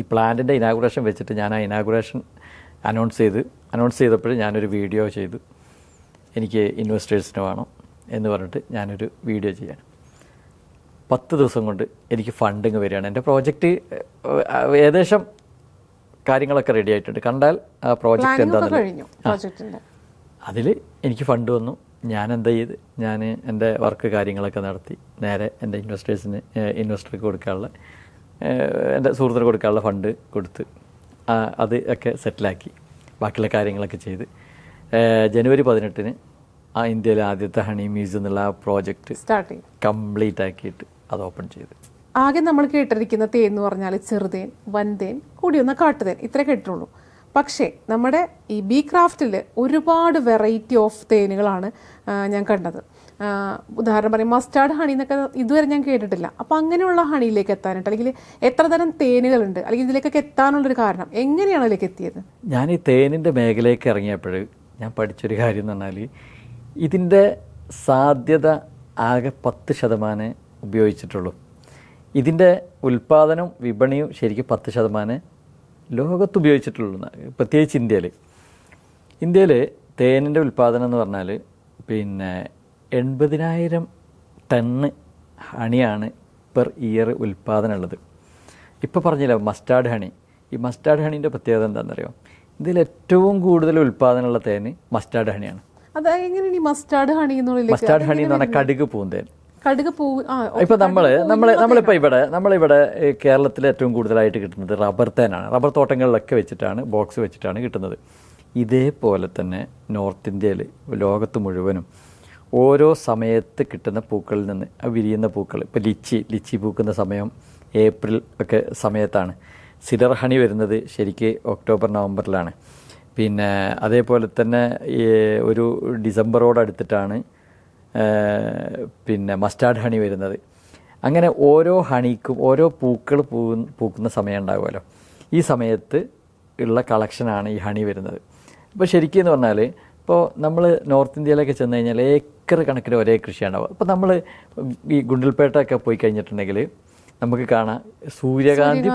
ഈ പ്ലാന്റിൻ്റെ ഇനാഗുറേഷൻ വെച്ചിട്ട് ഞാൻ ആ ഇനാഗുറേഷൻ അനൗൺസ് ചെയ്തപ്പോൾ ഞാനൊരു വീഡിയോ ചെയ്തു. എനിക്ക് ഇൻവെസ്റ്റേഴ്സിന് വേണം എന്ന് പറഞ്ഞിട്ട് ഞാനൊരു വീഡിയോ ചെയ്യാണ്. 10 ദിവസം കൊണ്ട് എനിക്ക് ഫണ്ടിങ് വരികയാണ്. എൻ്റെ പ്രോജക്റ്റ് ഏകദേശം കാര്യങ്ങളൊക്കെ റെഡി ആയിട്ടുണ്ട്. കണ്ടാൽ ആ പ്രോജക്റ്റ് എന്താണെന്ന്. അതിൽ എനിക്ക് ഫണ്ട് വന്നു. ഞാൻ എന്താ ചെയ്ത്, ഞാൻ എൻ്റെ വർക്ക് കാര്യങ്ങളൊക്കെ നടത്തി നേരെ എൻ്റെ ഇൻവെസ്റ്റർക്ക് കൊടുക്കാനുള്ള, എൻ്റെ സുഹൃത്തിന് കൊടുക്കാനുള്ള ഫണ്ട് കൊടുത്ത് അത് ഒക്കെ സെറ്റിലാക്കി ബാക്കിയുള്ള കാര്യങ്ങളൊക്കെ ചെയ്ത് ജനുവരി 18 ആ ഇന്ത്യയിലെ ആദ്യത്തെ ഹണി മ്യൂസിയം എന്നുള്ള ആ പ്രോജക്റ്റ് കംപ്ലീറ്റ് ആക്കിയിട്ട് അത് ഓപ്പൺ ചെയ്തു. ആകെ നമ്മൾ കേട്ടിരിക്കുന്ന തേൻ എന്ന് പറഞ്ഞാൽ ചെറുതേൻ, വൻതേൻ, കൂടിയൊന്ന കാട്ടുതേൻ, ഇത്ര കേട്ടിട്ടുള്ളൂ. പക്ഷേ നമ്മുടെ ഈ ബി ക്രാഫ്റ്റിൽ ഒരുപാട് വെറൈറ്റി ഓഫ് തേനുകളാണ് ഞാൻ കണ്ടത്. ഉദാഹരണം പറയും മസ്റ്റാർഡ് ഹണി എന്നൊക്കെ ഇതുവരെ ഞാൻ കേട്ടിട്ടില്ല. അപ്പോൾ അങ്ങനെയുള്ള ഹണിയിലേക്ക് എത്താനായിട്ട് അല്ലെങ്കിൽ എത്ര തരം തേനുകളുണ്ട് അല്ലെങ്കിൽ ഇതിലേക്കൊക്കെ എത്താനുള്ളൊരു കാരണം എങ്ങനെയാണ് അതിലേക്ക് എത്തിയത്? ഞാൻ ഈ തേനിൻ്റെ മേഖലയ്ക്ക് ഇറങ്ങിയപ്പോൾ ഞാൻ പഠിച്ചൊരു കാര്യം എന്ന് പറഞ്ഞാൽ ഇതിൻ്റെ സാധ്യത ആകെ 10% ഉപയോഗിച്ചിട്ടുള്ളൂ. ഇതിൻ്റെ ഉൽപ്പാദനം വിപണിയും ശരിക്കും 10% ലോകത്ത് ഉപയോഗിച്ചിട്ടുള്ളൂ. പ്രത്യേകിച്ച് ഇന്ത്യയിൽ തേനിൻ്റെ ഉൽപ്പാദനം എന്ന് പറഞ്ഞാൽ പിന്നെ 80,000 ടണ്ണ് ഹണിയാണ് പെർ ഇയർ ഉൽപ്പാദനം ഉള്ളത്. ഇപ്പോൾ പറഞ്ഞില്ല മസ്റ്റാർഡ് ഹണി. ഈ മസ്റ്റാർഡ് ഹണീൻ്റെ പ്രത്യേകത എന്താണെന്നറിയോ? ഇതിൽ ഏറ്റവും കൂടുതൽ ഉൽപ്പാദനമുള്ള തേന് മസ്റ്റാർഡ് ഹണിയാണ്. അത് എങ്ങനെയാണ് ഈ മസ്റ്റാർഡ് ഹണി എന്നുള്ളത്? മസ്റ്റാർഡ് ഹണി എന്ന് പറഞ്ഞാൽ കടുക് പൂന്തേൻ. ഇപ്പൊ നമ്മളിവിടെ കേരളത്തിൽ ഏറ്റവും കൂടുതലായിട്ട് കിട്ടുന്നത് റബ്ബർ തേനാണ്. റബ്ബർ തോട്ടങ്ങളിലൊക്കെ വെച്ചിട്ടാണ് ബോക്സ് വെച്ചിട്ടാണ് കിട്ടുന്നത്. ഇതേപോലെ തന്നെ നോർത്ത് ഇന്ത്യയിൽ ലോകത്ത് മുഴുവനും ഓരോ സമയത്ത് കിട്ടുന്ന പൂക്കളിൽ നിന്ന് വിരിയുന്ന പൂക്കൾ, ഇപ്പോൾ ലിച്ചി പൂക്കുന്ന സമയം ഏപ്രിൽ ഒക്കെ സമയത്താണ്. സിഡർ ഹണി വരുന്നത് ശരിക്ക് ഒക്ടോബർ നവംബറിലാണ്. പിന്നെ അതേപോലെ തന്നെ ഒരു ഡിസംബറോടടുത്തിട്ടാണ് പിന്നെ മസ്റ്റാർഡ് ഹണി വരുന്നത്. അങ്ങനെ ഓരോ ഹണിക്കും ഓരോ പൂക്കൾ പൂക്കുന്ന സമയം ഉണ്ടാകുമല്ലോ, ഈ സമയത്ത് ഉള്ള കളക്ഷനാണ് ഈ ഹണി വരുന്നത്. ഇപ്പോൾ ശരിക്കും എന്ന് പറഞ്ഞാൽ ഇപ്പോൾ നമ്മൾ നോർത്ത് ഇന്ത്യയിലൊക്കെ ചെന്ന് കഴിഞ്ഞാൽ ഏക്കർ കണക്കിന് ഒരേ കൃഷിയാണാവുക. ഇപ്പോൾ നമ്മൾ ഈ ഗുണ്ടൽപേട്ടൊക്കെ പോയി കഴിഞ്ഞിട്ടുണ്ടെങ്കിൽ നമുക്ക് കാണാം സൂര്യകാന്തി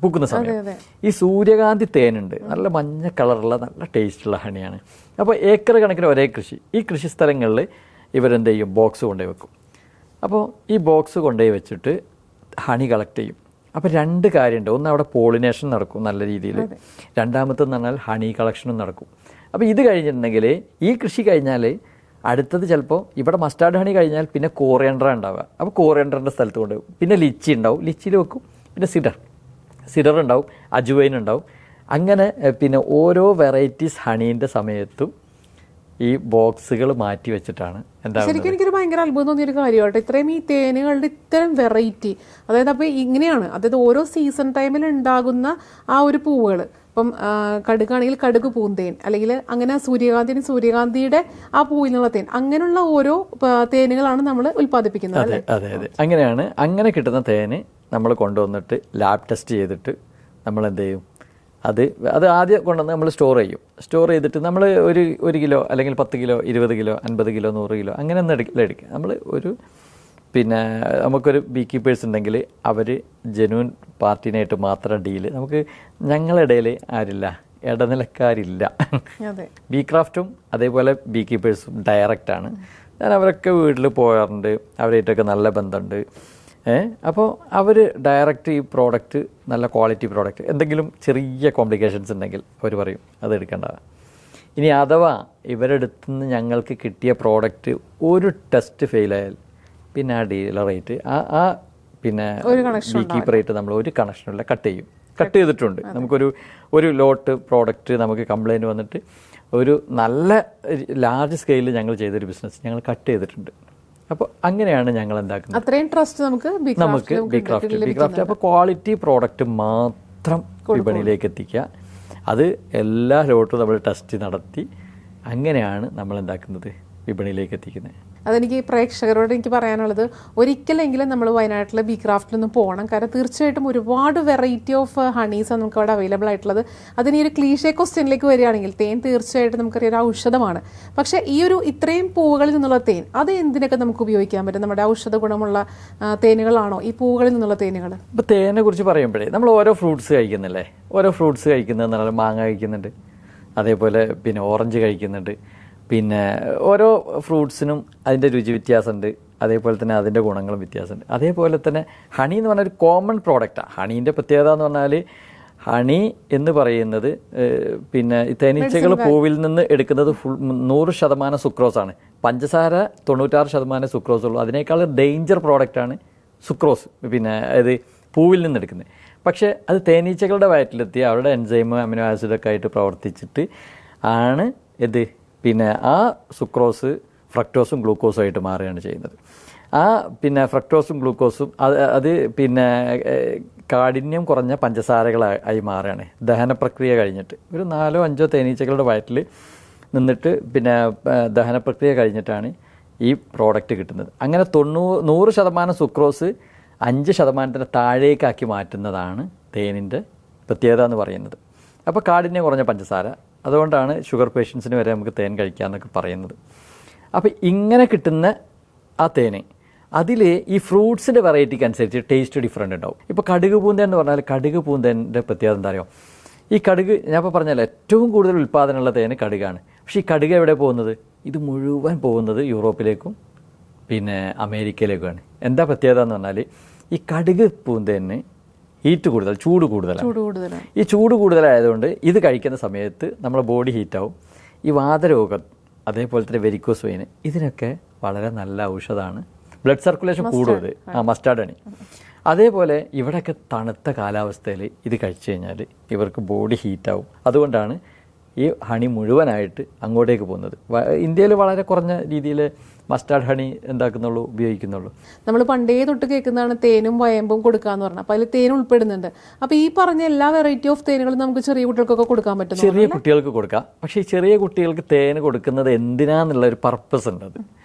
പൂക്കുന്ന സമയം. ഈ സൂര്യകാന്തി തേനുണ്ട്, നല്ല മഞ്ഞ കളറുള്ള നല്ല ടേസ്റ്റുള്ള ഹണിയാണ്. അപ്പോൾ ഏക്കർ കണക്കിന് ഒരേ കൃഷി. ഈ കൃഷി സ്ഥലങ്ങളിൽ ഇവരെന്ത് ചെയ്യും? ബോക്സ് കൊണ്ടുപോയി വെക്കും. അപ്പോൾ ഈ ബോക്സ് കൊണ്ടുപോയി വെച്ചിട്ട് ഹണി കളക്ട് ചെയ്യും. അപ്പോൾ 2 കാര്യമുണ്ട്. ഒന്ന്, അവിടെ പോളിനേഷൻ നടക്കും നല്ല രീതിയിൽ. രണ്ടാമത്തെന്ന് പറഞ്ഞാൽ ഹണി കളക്ഷനും നടക്കും. അപ്പോൾ ഇത് കഴിഞ്ഞിട്ടുണ്ടെങ്കിൽ ഈ കൃഷി കഴിഞ്ഞാൽ അടുത്തത് ചിലപ്പോൾ ഇവിടെ മസ്റ്റാർഡ് ഹണി കഴിഞ്ഞാൽ പിന്നെ കോറിയൻഡർ ഉണ്ടാവുക. അപ്പോൾ കോറിയൻഡറിൻ്റെ സ്ഥലത്ത് കൊണ്ടുപോകും. പിന്നെ ലിച്ചി ഉണ്ടാവും, ലിച്ചിയിൽ വെക്കും. പിന്നെ സിഡർ ഉണ്ടാവും, അജുവൈൻ ഉണ്ടാവും. അങ്ങനെ പിന്നെ ഓരോ വെറൈറ്റീസ് ഹണീൻ്റെ സമയത്തും ഈ ബോക്സുകൾ മാറ്റി വെച്ചിട്ടാണ്. ശരിക്കും എനിക്കൊരു ഭയങ്കര അത്ഭുതം തോന്നിയൊരു കാര്യമായിട്ട് ഇത്രയും ഈ തേനുകളുടെ ഇത്തരം വെറൈറ്റി. അതായത് അപ്പോൾ ഇങ്ങനെയാണ്, അതായത് ഓരോ സീസൺ ടൈമിൽ ഉണ്ടാകുന്ന ആ ഒരു പൂവുകൾ. ഇപ്പം കടുകാണെങ്കിൽ കടുക് പൂന്തേൻ, അല്ലെങ്കിൽ അങ്ങനെ സൂര്യകാന്തിയുടെ ആ പൂവിൽ നിന്നുള്ള തേൻ, അങ്ങനെയുള്ള ഓരോ തേനുകളാണ് നമ്മൾ ഉൽപ്പാദിപ്പിക്കുന്നത്. അതെ അതെ അതെ, അങ്ങനെയാണ്. അങ്ങനെ കിട്ടുന്ന തേന് നമ്മൾ കൊണ്ടുവന്നിട്ട് ലാബ് ടെസ്റ്റ് ചെയ്തിട്ട് നമ്മൾ എന്ത് ചെയ്യും? അത് ആദ്യം കൊണ്ടുവന്ന് നമ്മൾ സ്റ്റോർ ചെയ്തിട്ട് നമ്മൾ ഒരു കിലോ അല്ലെങ്കിൽ 10 കിലോ 20 കിലോ 50 കിലോ 100 കിലോ അങ്ങനെ ഒന്നും എടുക്കുക. നമ്മൾ പിന്നെ നമുക്കൊരു ബീ കീപ്പേഴ്സ് ഉണ്ടെങ്കിൽ അവർ ജെന്യൂൻ പാർട്ടിനായിട്ട് മാത്രം ഡീല്. നമുക്ക് ഞങ്ങളിടയിൽ ആരില്ല, ഇടനിലക്കാരില്ല. ബീ ക്രാഫ്റ്റും അതേപോലെ ബീ കീപ്പേഴ്സും ഡയറക്റ്റാണ്. ഞാൻ അവരൊക്കെ വീട്ടിൽ പോകാറുണ്ട്, അവരായിട്ടൊക്കെ നല്ല ബന്ധമുണ്ട്. അപ്പോൾ അവർ ഡയറക്റ്റ് ഈ പ്രോഡക്റ്റ് നല്ല ക്വാളിറ്റി പ്രോഡക്റ്റ്, എന്തെങ്കിലും ചെറിയ കോംപ്ലിക്കേഷൻസ് ഉണ്ടെങ്കിൽ അവർ പറയും അത് എടുക്കേണ്ടതാണ്. ഇനി അഥവാ ഇവരെടുത്തുനിന്ന് ഞങ്ങൾക്ക് കിട്ടിയ പ്രോഡക്റ്റ് ഒരു ടെസ്റ്റ് ഫെയിലായാൽ പിന്നെ ആ ഡീലറേറ്റ് പിന്നെ ബീ കീപ്പറായിട്ട് നമ്മൾ ഒരു കണക്ഷനില്ല കട്ട് ചെയ്തിട്ടുണ്ട്. നമുക്കൊരു ലോട്ട് പ്രോഡക്റ്റ് നമുക്ക് കംപ്ലയിൻറ്റ് വന്നിട്ട് ഒരു നല്ല ലാർജ് സ്കെയിലിൽ ഞങ്ങൾ ചെയ്തൊരു ബിസിനസ് ഞങ്ങൾ കട്ട് ചെയ്തിട്ടുണ്ട്. അപ്പോൾ അങ്ങനെയാണ് ഞങ്ങൾ എന്താക്കുന്നത്. അത്രയും ട്രസ്റ്റ് നമുക്ക് ബീ ക്രാഫ്റ്റ്. അപ്പോൾ ക്വാളിറ്റി പ്രോഡക്റ്റ് മാത്രം വിപണിയിലേക്ക് എത്തിക്കുക. അത് എല്ലാ ലോട്ടും നമ്മൾ ടെസ്റ്റ് നടത്തി അങ്ങനെയാണ് നമ്മൾ എന്താക്കുന്നത്, വിപണിയിലേക്ക് എത്തിക്കുന്നത്. അതെനിക്ക് പ്രേക്ഷകരോട് എനിക്ക് പറയാനുള്ളത്, ഒരിക്കലെങ്കിലും നമ്മൾ വയനാട്ടിലെ ബീ ക്രാഫ്റ്റിലൊന്നും പോകണം. കാരണം തീർച്ചയായിട്ടും ഒരുപാട് വെറൈറ്റി ഓഫ് ഹണീസാണ് നമുക്ക് അവിടെ അവൈലബിൾ ആയിട്ടുള്ളത്. അതിന് ഈ ഒരു ക്ലീഷേ ക്വസ്റ്റ്യനിലേക്ക് വരികയാണെങ്കിൽ തേൻ തീർച്ചയായിട്ടും നമുക്കറിയാം ഒരു ഔഷധമാണ്. പക്ഷേ ഈ ഇത്രയും പൂവുകളിൽ നിന്നുള്ള തേൻ അത് എന്തിനൊക്കെ നമുക്ക് ഉപയോഗിക്കാൻ പറ്റും? നമ്മുടെ ഔഷധ ഗുണമുള്ള തേനുകളാണോ ഈ പൂവുകളിൽ നിന്നുള്ള തേനുകൾ? ഇപ്പോൾ തേനെ കുറിച്ച് പറയുമ്പോഴേ നമ്മൾ ഓരോ ഫ്രൂട്ട്സ് കഴിക്കുന്നില്ലേ, ഓരോ ഫ്രൂട്ട്സ് കഴിക്കുന്നതെന്ന് പറഞ്ഞാൽ മാങ്ങ കഴിക്കുന്നുണ്ട്, അതേപോലെ പിന്നെ ഓറഞ്ച് കഴിക്കുന്നുണ്ട്. പിന്നെ ഓരോ ഫ്രൂട്ട്സിനും അതിൻ്റെ രുചി വ്യത്യാസമുണ്ട്, അതേപോലെ തന്നെ അതിൻ്റെ ഗുണങ്ങളും വ്യത്യാസമുണ്ട്. അതേപോലെ തന്നെ ഹണി എന്ന് പറഞ്ഞാൽ ഒരു കോമൺ പ്രോഡക്റ്റാണ്. ഹണീൻ്റെ പ്രത്യേകത എന്ന് പറഞ്ഞാൽ ഹണി എന്ന് പറയുന്നത് പിന്നെ തേനീച്ചകൾ പൂവിൽ നിന്ന് എടുക്കുന്നത് 100% സുക്രോസാണ്. പഞ്ചസാര 96% സുക്രോസ് ഉള്ളൂ. അതിനേക്കാൾ ഡേഞ്ചർ പ്രോഡക്റ്റാണ് സുക്രോസ്, പിന്നെ അത് പൂവിൽ നിന്ന് എടുക്കുന്നത്. പക്ഷേ അത് തേനീച്ചകളുടെ വയറ്റിലെത്തി അവരുടെ എൻസൈം അമിനോ ആസിഡൊക്കെ ആയിട്ട് പ്രവർത്തിച്ചിട്ട് ആണ് പിന്നെ ആ സുക്രോസ് ഫ്രക്ടോസും ഗ്ലൂക്കോസും ആയിട്ട് മാറുകയാണ് ചെയ്യുന്നത്. പിന്നെ ഫ്രക്ടോസും ഗ്ലൂക്കോസും അത് പിന്നെ കാഠിന്യം കുറഞ്ഞ പഞ്ചസാരകളായി മാറുകയാണ് ദഹന പ്രക്രിയ കഴിഞ്ഞിട്ട്. ഒരു 4-5 തേനീച്ചകളുടെ വയറ്റിൽ നിന്നിട്ട് പിന്നെ ദഹന പ്രക്രിയ കഴിഞ്ഞിട്ടാണ് ഈ പ്രോഡക്റ്റ് കിട്ടുന്നത്. അങ്ങനെ 100% സുക്രോസ് 5% താഴേക്കാക്കി മാറ്റുന്നതാണ് തേനിൻ്റെ പ്രത്യേകത എന്ന് പറയുന്നത്. അപ്പോൾ കാഠിന്യം കുറഞ്ഞ പഞ്ചസാര, അതുകൊണ്ടാണ് ഷുഗർ പേഷ്യൻസിന് വരെ നമുക്ക് തേൻ കഴിക്കാമെന്നൊക്കെ പറയുന്നത്. അപ്പോൾ ഇങ്ങനെ കിട്ടുന്ന ആ തേന് അതിൽ ഈ ഫ്രൂട്ട്സിൻ്റെ വെറൈറ്റിക്ക് അനുസരിച്ച് ടേസ്റ്റ് ഡിഫറെൻ്റ് ഉണ്ടാവും. ഇപ്പോൾ കടുക് പൂന്തേൻ എന്ന് പറഞ്ഞാൽ കടുക് പൂന്തേൻ്റെ പ്രത്യേകത എന്താ അറിയോ? ഈ കടുക് ഞാൻ ഇപ്പോൾ പറഞ്ഞാൽ ഏറ്റവും കൂടുതൽ ഉൽപ്പാദനമുള്ള തേന് കടുകാണ്. പക്ഷേ ഈ കടുക് എവിടെ പോകുന്നത്? ഇത് മുഴുവൻ പോകുന്നത് യൂറോപ്പിലേക്കും പിന്നെ അമേരിക്കയിലേക്കുമാണ്. എന്താ പ്രത്യേകത എന്ന് പറഞ്ഞാൽ ഈ കടുക് പൂന്തേന് ഹീറ്റ് കൂടുതൽ, ചൂട് കൂടുതലാണ്. ഈ ചൂട് കൂടുതലായതുകൊണ്ട് ഇത് കഴിക്കുന്ന സമയത്ത് നമ്മുടെ ബോഡി ഹീറ്റാവും. ഈ വാതരോഗം, അതേപോലെ തന്നെ വെരിക്കോസ് വെയിന്, ഇതിനൊക്കെ വളരെ നല്ല ഔഷധമാണ്. ബ്ലഡ് സർക്കുലേഷൻ കൂടുന്നത് മസ്റ്റാർഡ് ഹണി. അതേപോലെ ഇവിടെയൊക്കെ തണുത്ത കാലാവസ്ഥയിൽ ഇത് കഴിച്ചു കഴിഞ്ഞാൽ ഇവർക്ക് ബോഡി ഹീറ്റാവും. അതുകൊണ്ടാണ് ഈ ഹണി മുഴുവനായിട്ട് അങ്ങോട്ടേക്ക് പോകുന്നത്. ഇന്ത്യയിൽ വളരെ കുറഞ്ഞ രീതിയിൽ മസ്റ്റാർഡ് ഹണി എന്താക്കുന്നുള്ളൂ, ഉപയോഗിക്കുന്നുള്ളൂ. നമ്മൾ പണ്ടേ തൊട്ട് കേൾക്കുന്നതാണ് തേനും വയമ്പും കൊടുക്കാന്ന് പറഞ്ഞാൽ. അപ്പോൾ അതിൽ തേൻ ഉൾപ്പെടുന്നുണ്ട്. അപ്പോൾ ഈ പറഞ്ഞ എല്ലാ വെറൈറ്റി ഓഫ് തേനുകളും നമുക്ക് ചെറിയ കുട്ടികൾക്കൊക്കെ കൊടുക്കാൻ പറ്റും. ചെറിയ കുട്ടികൾക്ക് കൊടുക്കാം. പക്ഷേ ഈ ചെറിയ കുട്ടികൾക്ക് തേൻ കൊടുക്കുന്നത് എന്തിനാന്നുള്ള ഒരു പർപ്പസ് ഉണ്ട്.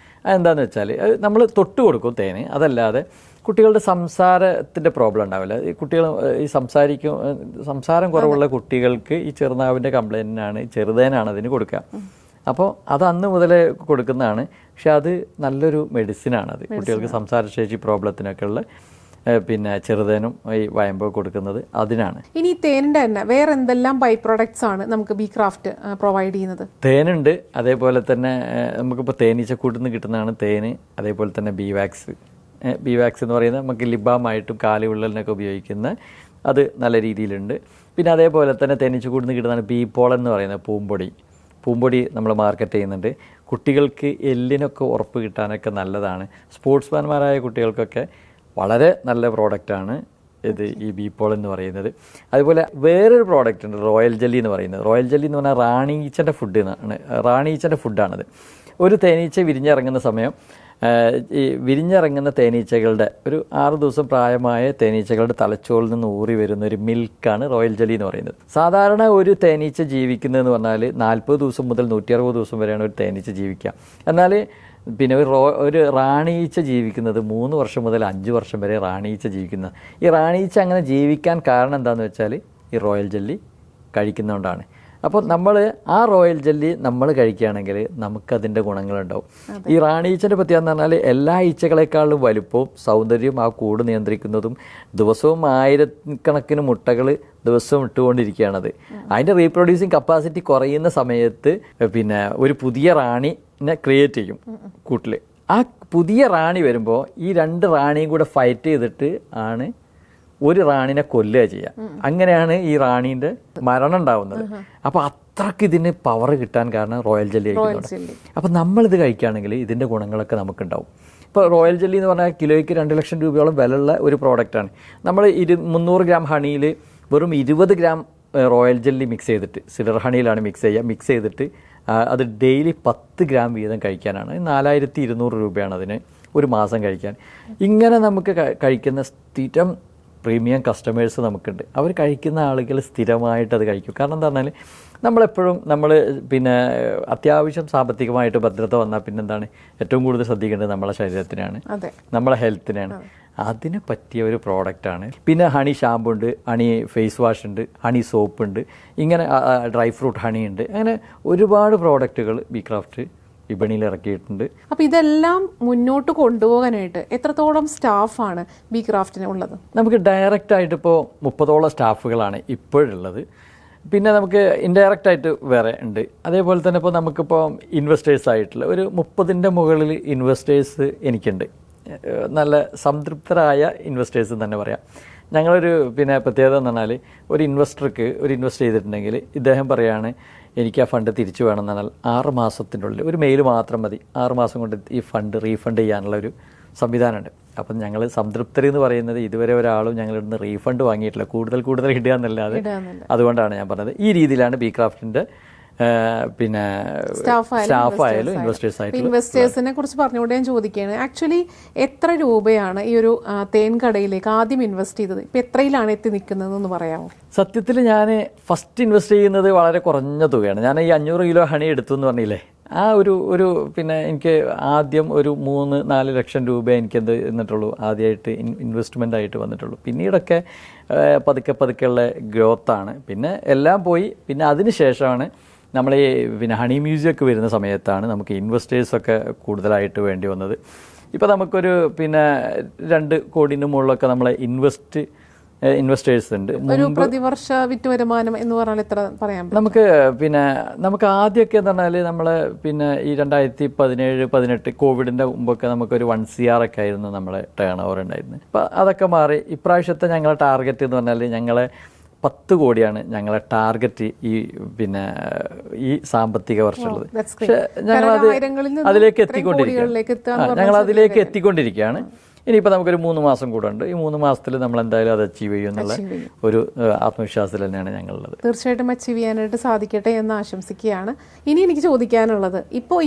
അതെന്താണെന്ന് വെച്ചാൽ നമ്മൾ തൊട്ട് കൊടുക്കും തേന്. അതല്ലാതെ കുട്ടികളുടെ സംസാരത്തിൻ്റെ പ്രോബ്ലം ഉണ്ടാവില്ല. ഈ കുട്ടികൾ ഈ സംസാരം കുറവുള്ള കുട്ടികൾക്ക് ഈ ചെറുനാവിൻ്റെ കംപ്ലൈൻറ്റിനാണ് ചെറുതേനാണ് അതിന് കൊടുക്കുക. അപ്പോൾ അത് അന്ന് മുതലേ കൊടുക്കുന്നതാണ്. പക്ഷെ അത് നല്ലൊരു മെഡിസിനാണത്. കുട്ടികൾക്ക് സംസാരശേഷി പ്രോബ്ലത്തിനൊക്കെ ഉള്ള പിന്നെ ചെറുതേനും ഈ വയമ്പോ കൊടുക്കുന്നത് അതിനാണ്. ഇനി തേനിൻ്റെ തന്നെ വേറെ എന്തെല്ലാം ബൈ പ്രോഡക്ട്സ് ആണ് നമുക്ക് ബി ക്രാഫ്റ്റ് പ്രൊവൈഡ് ചെയ്യുന്നത്? തേനുണ്ട്, അതേപോലെ തന്നെ നമുക്കിപ്പോൾ തേനീച്ചക്കൂട്ടിൽ നിന്ന് കിട്ടുന്നതാണ് തേന്. അതേപോലെ തന്നെ ബി വാക്സ് എന്ന് പറയുന്നത് നമുക്ക് ലിബാമായിട്ടും കാലുവിള്ളലിനൊക്കെ ഉപയോഗിക്കുന്ന അത് നല്ല രീതിയിലുണ്ട്. പിന്നെ അതേപോലെ തന്നെ തേനീച്ചക്കൂട്ടിൽ നിന്ന് കിട്ടുന്നതാണ് ബി പോളൻ എന്ന് പറയുന്നത് പൂമ്പൊടി നമ്മൾ മാർക്കറ്റ് ചെയ്യുന്നുണ്ട്. കുട്ടികൾക്ക് എല്ലിനൊക്കെ ഉറപ്പ് കിട്ടാനൊക്കെ നല്ലതാണ്. സ്പോർട്സ്മാൻമാരായ കുട്ടികൾക്കൊക്കെ വളരെ നല്ല പ്രോഡക്റ്റാണ് ഇത് ഈ ബി പോളൻ എന്ന് പറയുന്നത്. അതുപോലെ വേറൊരു പ്രോഡക്റ്റ് ഉണ്ട്, റോയൽ ജെല്ലി എന്ന് പറയുന്നത്. റോയൽ ജെല്ലി എന്ന് പറഞ്ഞാൽ റാണീച്ചൻ്റെ ഫുഡാണത്. ഒരു തേനീച്ച വിരിഞ്ഞിറങ്ങുന്ന സമയം ഈ വിരിഞ്ഞിറങ്ങുന്ന തേനീച്ചകളുടെ ഒരു 6 ദിവസം പ്രായമായ തേനീച്ചകളുടെ തലച്ചോറിൽ നിന്ന് ഊറി വരുന്ന ഒരു മിൽക്കാണ് റോയൽ ജെല്ലി എന്ന് പറയുന്നത്. സാധാരണ ഒരു തേനീച്ച ജീവിക്കുന്നതെന്ന് പറഞ്ഞാൽ 40 ദിവസം മുതൽ 160 ദിവസം വരെയാണ് ഒരു തേനീച്ച ജീവിക്കുക. എന്നാൽ പിന്നെ ഒരു റാണീച്ച ജീവിക്കുന്നത് 3 വർഷം മുതൽ 5 വർഷം വരെ റാണീച്ച ജീവിക്കുന്ന. ഈ റാണീച്ച അങ്ങനെ ജീവിക്കാൻ കാരണം എന്താണെന്ന് വെച്ചാൽ ഈ റോയൽ ജെല്ലി കഴിക്കുന്നതുകൊണ്ടാണ്. അപ്പോൾ നമ്മൾ ആ റോയൽ ജെല്ലി നമ്മൾ കഴിക്കുകയാണെങ്കിൽ നമുക്കതിൻ്റെ ഗുണങ്ങളുണ്ടാവും. ഈ റാണീച്ചൻ്റെ പ്രത്യേകത എന്ന് പറഞ്ഞാൽ എല്ലാ ഈച്ചകളെക്കാളും വലുപ്പവും സൗന്ദര്യവും ആ കൂട് നിയന്ത്രിക്കുന്നതും ദിവസവും 1000കണക്കിന് മുട്ടകൾ ദിവസവും ഇട്ടുകൊണ്ടിരിക്കുകയാണത്. അതിൻ്റെ റീപ്രൊഡ്യൂസിങ് കപ്പാസിറ്റി കുറയുന്ന സമയത്ത് പിന്നെ ഒരു പുതിയ റാണിനെ ക്രിയേറ്റ് ചെയ്യും കൂട്ടിൽ. ആ പുതിയ റാണി വരുമ്പോൾ ഈ 2 റാണിയും കൂടെ ഫൈറ്റ് ചെയ്തിട്ട് ആണ് ഒരു റാണിനെ കൊല്ലുക ചെയ്യുക. അങ്ങനെയാണ് ഈ റാണീൻ്റെ മരണം ഉണ്ടാവുന്നത്. അപ്പോൾ അത്രയ്ക്ക് ഇതിന് പവർ കിട്ടാൻ കാരണം റോയൽ ജെല്ലി കഴിക്കുന്നുണ്ട്. അപ്പോൾ നമ്മളിത് കഴിക്കുകയാണെങ്കിൽ ഇതിൻ്റെ ഗുണങ്ങളൊക്കെ നമുക്കുണ്ടാവും. ഇപ്പോൾ റോയൽ ജെല്ലി എന്ന് പറഞ്ഞാൽ കിലോയ്ക്ക് 2 ലക്ഷം രൂപയോളം വിലയുള്ള ഒരു പ്രോഡക്റ്റാണ്. നമ്മൾ 300 ഗ്രാം ഹണിയിൽ വെറും 20 ഗ്രാം റോയൽ ജെല്ലി മിക്സ് ചെയ്തിട്ട്, സിഡർ ഹണിയിലാണ് മിക്സ് ചെയ്തിട്ട് അത് ഡെയിലി 10 ഗ്രാം വീതം കഴിക്കാനാണ്. 4200 രൂപയാണ് അതിന് ഒരു മാസം കഴിക്കാൻ. ഇങ്ങനെ നമുക്ക് കഴിക്കുന്ന സ്ഥിരം പ്രീമിയം കസ്റ്റമേഴ്സ് നമുക്കുണ്ട്. അവർ കഴിക്കുന്ന ആളുകൾ സ്ഥിരമായിട്ട് അത് കഴിക്കും. കാരണം എന്താ പറഞ്ഞാൽ നമ്മളെപ്പോഴും പിന്നെ അത്യാവശ്യം സാമ്പത്തികമായിട്ട് ഭദ്രത വന്നാൽ പിന്നെന്താണ് ഏറ്റവും കൂടുതൽ ശ്രദ്ധിക്കേണ്ടത് നമ്മളെ ശരീരത്തിനാണ്, നമ്മളെ ഹെൽത്തിനാണ്. അതിന് പറ്റിയ ഒരു പ്രോഡക്റ്റാണ്. പിന്നെ ഹണി ഷാമ്പു ഉണ്ട്, ഹണി ഫേസ് വാഷ് ഉണ്ട്, ഹണി സോപ്പ് ഉണ്ട്, ഇങ്ങനെ ഡ്രൈ ഫ്രൂട്ട് ഹണി ഉണ്ട്. അങ്ങനെ ഒരുപാട് പ്രോഡക്റ്റുകൾ ബി ക്രാഫ്റ്റ് വിപണിയിൽ ഇറക്കിയിട്ടുണ്ട്. അപ്പോൾ ഇതെല്ലാം മുന്നോട്ട് കൊണ്ടുപോകാനായിട്ട് എത്രത്തോളം സ്റ്റാഫാണ് ബി ക്രാഫ്റ്റിന് ഉള്ളത്? നമുക്ക് ഡയറക്റ്റ് ആയിട്ട് ഇപ്പോൾ 30ഓളം സ്റ്റാഫുകളാണ് ഇപ്പോഴുള്ളത്. പിന്നെ നമുക്ക് ഇൻഡയറക്റ്റ് ആയിട്ട് വേറെ ഉണ്ട്. അതേപോലെ തന്നെ ഇപ്പോൾ നമുക്കിപ്പോൾ ഇൻവെസ്റ്റേഴ്സ് ആയിട്ടുള്ള ഒരു 30ൻ്റെ മുകളിൽ ഇൻവെസ്റ്റേഴ്സ് എനിക്കുണ്ട്. നല്ല സംതൃപ്തരായ ഇൻവെസ്റ്റേഴ്സ് തന്നെ പറയാം. ഞങ്ങളൊരു പിന്നെ പ്രത്യേകത എന്ന് പറഞ്ഞാൽ ഒരു ഇൻവെസ്റ്റർക്ക് ഇൻവെസ്റ്റ് ചെയ്തിട്ടുണ്ടെങ്കിൽ ഇദ്ദേഹം പറയുകയാണ് എനിക്ക് ആ ഫണ്ട് തിരിച്ചു വേണമെന്ന് പറഞ്ഞാൽ 6 മാസത്തിനുള്ളിൽ ഒരു മെയിൽ മാത്രം മതി, 6 മാസം കൊണ്ട് ഈ ഫണ്ട് റീഫണ്ട് ചെയ്യാനുള്ള ഒരു സംവിധാനമുണ്ട്. അപ്പം ഞങ്ങൾ സംതൃപ്തർ എന്ന് പറയുന്നത് ഇതുവരെ ഒരാളും ഞങ്ങളിൽ നിന്ന് റീഫണ്ട് വാങ്ങിയിട്ടില്ല. കൂടുതൽ ഇടുക എന്നല്ലാതെ. അതുകൊണ്ടാണ് ഞാൻ പറഞ്ഞത് ഈ രീതിയിലാണ് ബി ക്രാഫ്റ്റിൻ്റെ പിന്നെ സ്റ്റാഫായാലും ഇൻവെസ്റ്റേഴ്സിനെ കുറിച്ച് പറഞ്ഞുകൊണ്ട് ഞാൻ ചോദിക്കുകയാണ്, ആക്ച്വലി എത്ര രൂപയാണ് ഈ ഒരു തേൻ കടയിലേക്ക് ആദ്യം ഇൻവെസ്റ്റ് ചെയ്തത്? ഇപ്പം എത്രയിലാണ് എത്തി നിൽക്കുന്നതെന്ന് പറയാമോ? സത്യത്തിൽ ഞാൻ ഫസ്റ്റ് ഇൻവെസ്റ്റ് ചെയ്യുന്നത് വളരെ കുറഞ്ഞ തുകയാണ്. ഞാൻ ഈ 500 കിലോ ഹണി എടുത്തു എന്ന് പറഞ്ഞില്ലേ, ആ ഒരു പിന്നെ എനിക്ക് ആദ്യം ഒരു 3-4 ലക്ഷം രൂപ എനിക്കെന്ത് എന്നിട്ടുള്ളൂ ആദ്യമായിട്ട് ഇൻവെസ്റ്റ്മെൻ്റ് ആയിട്ട് വന്നിട്ടുള്ളൂ. പിന്നീടൊക്കെ പതുക്കെയുള്ള ഗ്രോത്താണ്. പിന്നെ എല്ലാം പോയി. പിന്നെ അതിന് ശേഷമാണ് നമ്മൾ ഈ പിന്നെ ഹണി മ്യൂസിയൊക്കെ വരുന്ന സമയത്താണ് നമുക്ക് ഇൻവെസ്റ്റേഴ്സൊക്കെ കൂടുതലായിട്ട് വേണ്ടി വന്നത്. ഇപ്പോൾ നമുക്കൊരു പിന്നെ 2 കോടിൻ്റെ മുകളിലൊക്കെ നമ്മളെ ഇൻവെസ്റ്റേഴ്സ് ഉണ്ട്. ഒരു പ്രതിവർഷ വിറ്റ് വരുമാനം എന്ന് പറഞ്ഞാൽ എത്ര പറയാൻ പറ്റും? നമുക്ക് ആദ്യമൊക്കെ എന്ന് പറഞ്ഞാൽ നമ്മൾ പിന്നെ ഈ 2017-18 കോവിഡിൻ്റെ മുമ്പൊക്കെ നമുക്കൊരു 1 CR ഒക്കെ ആയിരുന്നു നമ്മളെ ടേൺ ഓവർ ഉണ്ടായിരുന്നത്. അപ്പോൾ അതൊക്കെ മാറി. ഇപ്രാവശ്യത്തെ ഞങ്ങളെ ടാർഗറ്റ് എന്ന് പറഞ്ഞാൽ ഞങ്ങളെ 10 കോടിയാണ് ഞങ്ങളെ ടാർഗറ്റ് ഈ സാമ്പത്തിക വർഷമുള്ളത്. പക്ഷേ അതിലേക്ക് എത്തിക്കൊണ്ടിരിക്കുകയാണ്. ഇനിയിപ്പോൾ നമുക്കൊരു 3 മാസം കൂടെ ഉണ്ട്. ഈ 3 മാസത്തിൽ നമ്മൾ എന്തായാലും അത് അച്ചീവ് ചെയ്യും എന്നുള്ള ഒരു ആത്മവിശ്വാസത്തിൽ തന്നെയാണ് ഞങ്ങളുള്ളത്. തീർച്ചയായിട്ടും അച്ചീവ് ചെയ്യാനായിട്ട് സാധിക്കട്ടെ എന്ന് ആശംസിക്കുകയാണ്. ഇനി എനിക്ക് ചോദിക്കാനുള്ളത്, ഇപ്പോൾ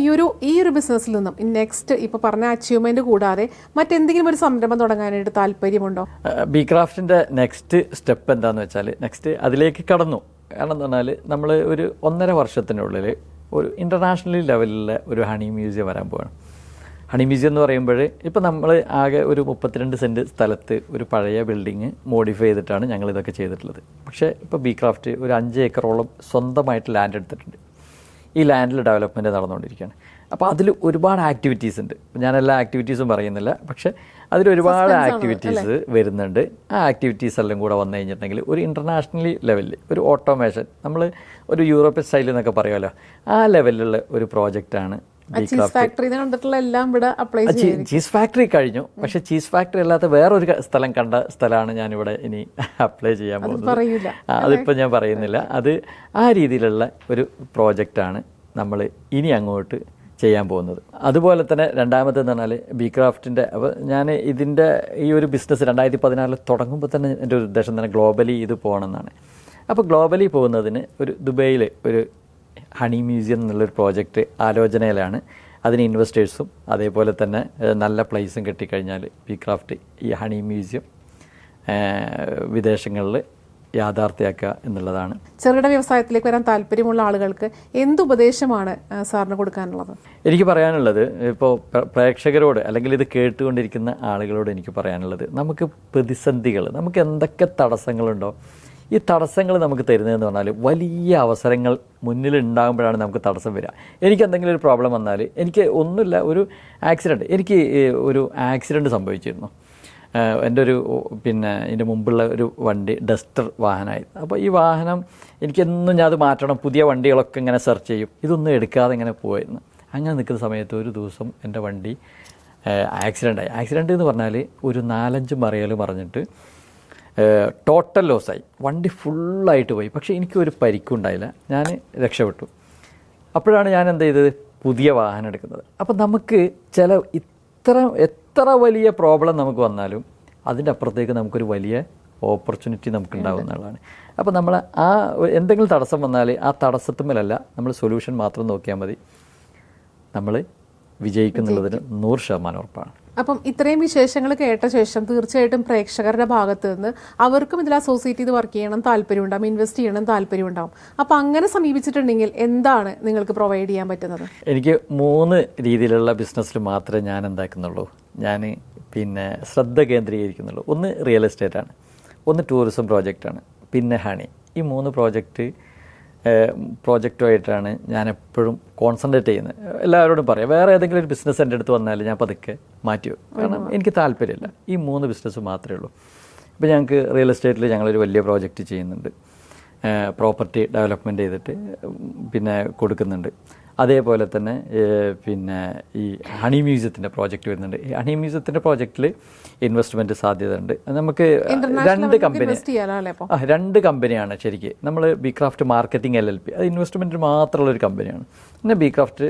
ഈ ഒരു ബിസിനസ്സിൽ നിന്നും നെക്സ്റ്റ് ഇപ്പോൾ പറഞ്ഞ അച്ചീവ്മെന്റ് കൂടാതെ മറ്റെന്തെങ്കിലും ഒരു സംരംഭം തുടങ്ങാനായിട്ട് താല്പര്യമുണ്ടോ? ബിക്രാഫ്റ്റിന്റെ നെക്സ്റ്റ് സ്റ്റെപ്പ് എന്താന്ന് വെച്ചാൽ നെക്സ്റ്റ് അതിലേക്ക് കടന്നു. കാരണം എന്ന് പറഞ്ഞാൽ നമ്മൾ ഒരു 1.5 വർഷത്തിനുള്ളിൽ ഒരു ഇന്റർനാഷണൽ ലെവലിലുള്ള ഒരു ഹണി മ്യൂസിയം വരാൻ പോവാണ്. ഹണി മ്യൂസിയം എന്ന് പറയുമ്പോൾ ഇപ്പോൾ നമ്മൾ ആകെ ഒരു 32 സെൻറ്റ് സ്ഥലത്ത് ഒരു പഴയ ബിൽഡിങ് മോഡിഫൈ ചെയ്തിട്ടാണ് ഞങ്ങളിതൊക്കെ ചെയ്തിട്ടുള്ളത്. പക്ഷേ ഇപ്പോൾ ബിക്രാഫ്റ്റ് ഒരു 5 ഏക്കറോളം സ്വന്തമായിട്ട് ലാൻഡ് എടുത്തിട്ടുണ്ട്. ഈ ലാൻഡിൽ ഡെവലപ്മെൻറ്റ് നടന്നുകൊണ്ടിരിക്കുകയാണ്. അപ്പോൾ അതിൽ ഒരുപാട് ആക്ടിവിറ്റീസ് ഉണ്ട്. ഞാൻ എല്ലാ ആക്ടിവിറ്റീസും പറയുന്നില്ല, പക്ഷേ അതിലൊരുപാട് ആക്ടിവിറ്റീസ് വരുന്നുണ്ട്. ആ ആക്ടിവിറ്റീസ് എല്ലാം കൂടെ വന്നു കഴിഞ്ഞിട്ടുണ്ടെങ്കിൽ ഒരു ഇൻ്റർനാഷണൽ ലെവലിൽ ഒരു ഓട്ടോമേഷൻ, നമ്മൾ ഒരു യൂറോപ്യൻ സ്റ്റൈലിൽ എന്നൊക്കെ പറയുമല്ലോ, ആ ലെവലിലുള്ള ഒരു പ്രോജക്റ്റാണ് ചീസ് ഫാക്ടറി കഴിഞ്ഞു. പക്ഷെ ചീസ് ഫാക്ടറി അല്ലാത്ത വേറൊരു സ്ഥലമാണ് ഞാനിവിടെ ഇനി അപ്ലൈ ചെയ്യാൻ പോകുന്നത്. അതിപ്പോൾ ഞാൻ പറയുന്നില്ല. അത് ആ രീതിയിലുള്ള ഒരു പ്രോജക്റ്റാണ് നമ്മൾ ഇനി അങ്ങോട്ട് ചെയ്യാൻ പോകുന്നത്. അതുപോലെ തന്നെ രണ്ടാമതെന്ന് പറഞ്ഞാൽ ബിക്രാഫ്റ്റിൻ്റെ ഞാൻ ഇതിൻ്റെ ഈ ഒരു ബിസിനസ് 2016 തുടങ്ങുമ്പോൾ തന്നെ എൻ്റെ ഒരു ഉദ്ദേശം തന്നെ ഗ്ലോബലി ഇത് പോകണമെന്നാണ്. അപ്പോൾ ഗ്ലോബലി പോകുന്നതിന് ഒരു ദുബൈയിൽ ഒരു ഹണി മ്യൂസിയം എന്നുള്ളൊരു പ്രോജക്റ്റ് ആലോചനയിലാണ്. അതിന് ഇൻവെസ്റ്റേഴ്സും അതേപോലെ തന്നെ നല്ല പ്ലേസും കിട്ടിക്കഴിഞ്ഞാൽ ബിക്രാഫ്റ്റ് ഈ ഹണി മ്യൂസിയം വിദേശങ്ങളിൽ യാഥാർത്ഥ്യമാക്കുക എന്നുള്ളതാണ്. ചെറുകിട വ്യവസായത്തിലേക്ക് വരാൻ താല്പര്യമുള്ള ആളുകൾക്ക് എന്തുപദേശമാണ് സാറിന് കൊടുക്കാനുള്ളത്? എനിക്ക് പറയാനുള്ളത്, ഇപ്പോൾ പ്രേക്ഷകരോട് അല്ലെങ്കിൽ ഇത് കേട്ടുകൊണ്ടിരിക്കുന്ന ആളുകളോട് എനിക്ക് പറയാനുള്ളത്, നമുക്ക് പ്രതിസന്ധികൾ, നമുക്ക് എന്തൊക്കെ തടസ്സങ്ങളുണ്ടോ, ഈ തടസ്സങ്ങൾ നമുക്ക് തരുന്നതെന്ന് പറഞ്ഞാൽ വലിയ അവസരങ്ങൾ മുന്നിൽ ഉണ്ടാകുമ്പോഴാണ് നമുക്ക് തടസ്സം വരിക. എനിക്ക് എന്തെങ്കിലും ഒരു പ്രോബ്ലം വന്നാൽ, എനിക്ക് ഒന്നുമില്ല, ഒരു ആക്സിഡൻറ്റ്, എനിക്ക് ഒരു ആക്സിഡൻറ്റ് സംഭവിച്ചിരുന്നു. എൻ്റെ ഒരു ഇതിൻ്റെ മുമ്പുള്ള ഒരു വണ്ടി ഡസ്റ്റർ വാഹനമായിരുന്നു. അപ്പോൾ ഈ വാഹനം എനിക്കെന്നും ഞാൻ അത് മാറ്റണം, പുതിയ വണ്ടികളൊക്കെ ഇങ്ങനെ സെർച്ച് ചെയ്യും, ഇതൊന്നും എടുക്കാതെ ഇങ്ങനെ പോയിരുന്നു. അങ്ങനെ നിൽക്കുന്ന സമയത്ത് ഒരു ദിവസം എൻ്റെ വണ്ടി ആക്സിഡൻ്റായി. ആക്സിഡൻറ്റ് എന്ന് പറഞ്ഞാൽ ഒരു 4-5 മറിയൽ മറിഞ്ഞിട്ട് ടോട്ടൽ ലോസായി. വണ്ടി ഫുള്ളായിട്ട് പോയി. പക്ഷേ എനിക്കൊരു പരിക്കും ഉണ്ടായില്ല, ഞാൻ രക്ഷപ്പെട്ടു. അപ്പോഴാണ് ഞാൻ എന്ത് ചെയ്തത്, പുതിയ വാഹനം എടുക്കുന്നത്. അപ്പം നമുക്ക് എത്ര വലിയ പ്രോബ്ലം നമുക്ക് വന്നാലും അതിൻ്റെ അപ്പുറത്തേക്ക് നമുക്കൊരു വലിയ ഓപ്പർച്യൂണിറ്റി നമുക്ക് ഉണ്ടാകുന്നതാണ്. അപ്പോൾ നമ്മൾ ആ എന്തെങ്കിലും തടസ്സം വന്നാൽ ആ തടസ്സത്തുമ്മലല്ല, നമ്മൾ സൊല്യൂഷൻ മാത്രം നോക്കിയാൽ മതി, നമ്മൾ വിജയിക്കുന്നുള്ളതിന് 100% ഉറപ്പാണ്. അപ്പം ഇത്രയും വിശേഷങ്ങൾ കേട്ട ശേഷം തീർച്ചയായിട്ടും പ്രേക്ഷകരുടെ ഭാഗത്ത് നിന്ന് അവർക്കും ഇതിൽ അസോസിയേറ്റ് ചെയ്ത് വർക്ക് ചെയ്യണം താല്പര്യമുണ്ടാകും, ഇൻവെസ്റ്റ് ചെയ്യണം താല്പര്യമുണ്ടാകും. അപ്പം അങ്ങനെ സമീപിച്ചിട്ടുണ്ടെങ്കിൽ എന്താണ് നിങ്ങൾക്ക് പ്രൊവൈഡ് ചെയ്യാൻ പറ്റുന്നത്? എനിക്ക് 3 രീതിയിലുള്ള ബിസിനസ്സിൽ മാത്രമേ ഞാൻ എന്താക്കുന്നുള്ളൂ, ഞാൻ ശ്രദ്ധ കേന്ദ്രീകരിക്കുന്നുള്ളൂ. ഒന്ന് റിയൽ എസ്റ്റേറ്റാണ്, ഒന്ന് ടൂറിസം പ്രോജക്റ്റാണ്, പിന്നെ ഹണി. ഈ 3 പ്രോജക്റ്റുമായിട്ടാണ് ഞാൻ എപ്പോഴും കോൺസെൻട്രേറ്റ് ചെയ്യുന്നത്. എല്ലാവരോടും പറയാം, വേറെ ഏതെങ്കിലും ഒരു ബിസിനസ് എൻ്റെ അടുത്ത് വന്നാൽ ഞാൻ പതുക്കെ മാറ്റി വെക്കും. കാരണം എനിക്ക് താല്പര്യമില്ല, ഈ 3 ബിസിനസ് മാത്രമേ ഉള്ളൂ. ഇപ്പോൾ ഞങ്ങൾക്ക് റിയൽ എസ്റ്റേറ്റിൽ ഞങ്ങളൊരു വലിയ പ്രോജക്റ്റ് ചെയ്യുന്നുണ്ട്, പ്രോപ്പർട്ടി ഡെവലപ്മെൻറ്റ് ചെയ്തിട്ട് കൊടുക്കുന്നുണ്ട്. അതേപോലെ തന്നെ ഈ ഹണി മ്യൂസിയത്തിൻ്റെ പ്രോജക്റ്റ് വരുന്നുണ്ട്. ഈ ഹണി മ്യൂസിയത്തിൻ്റെ പ്രോജക്റ്റിൽ ഇൻവെസ്റ്റ്മെൻറ്റ് സാധ്യത ഉണ്ട്. നമുക്ക് 2 കമ്പനിയാണ് ശരിക്കും. നമ്മൾ ബിക്രാഫ്റ്റ് മാർക്കറ്റിംഗ് LLP, അത് ഇൻവെസ്റ്റ്മെൻറ്റിന് മാത്രമുള്ളൊരു കമ്പനിയാണ്. പിന്നെ Bee Craft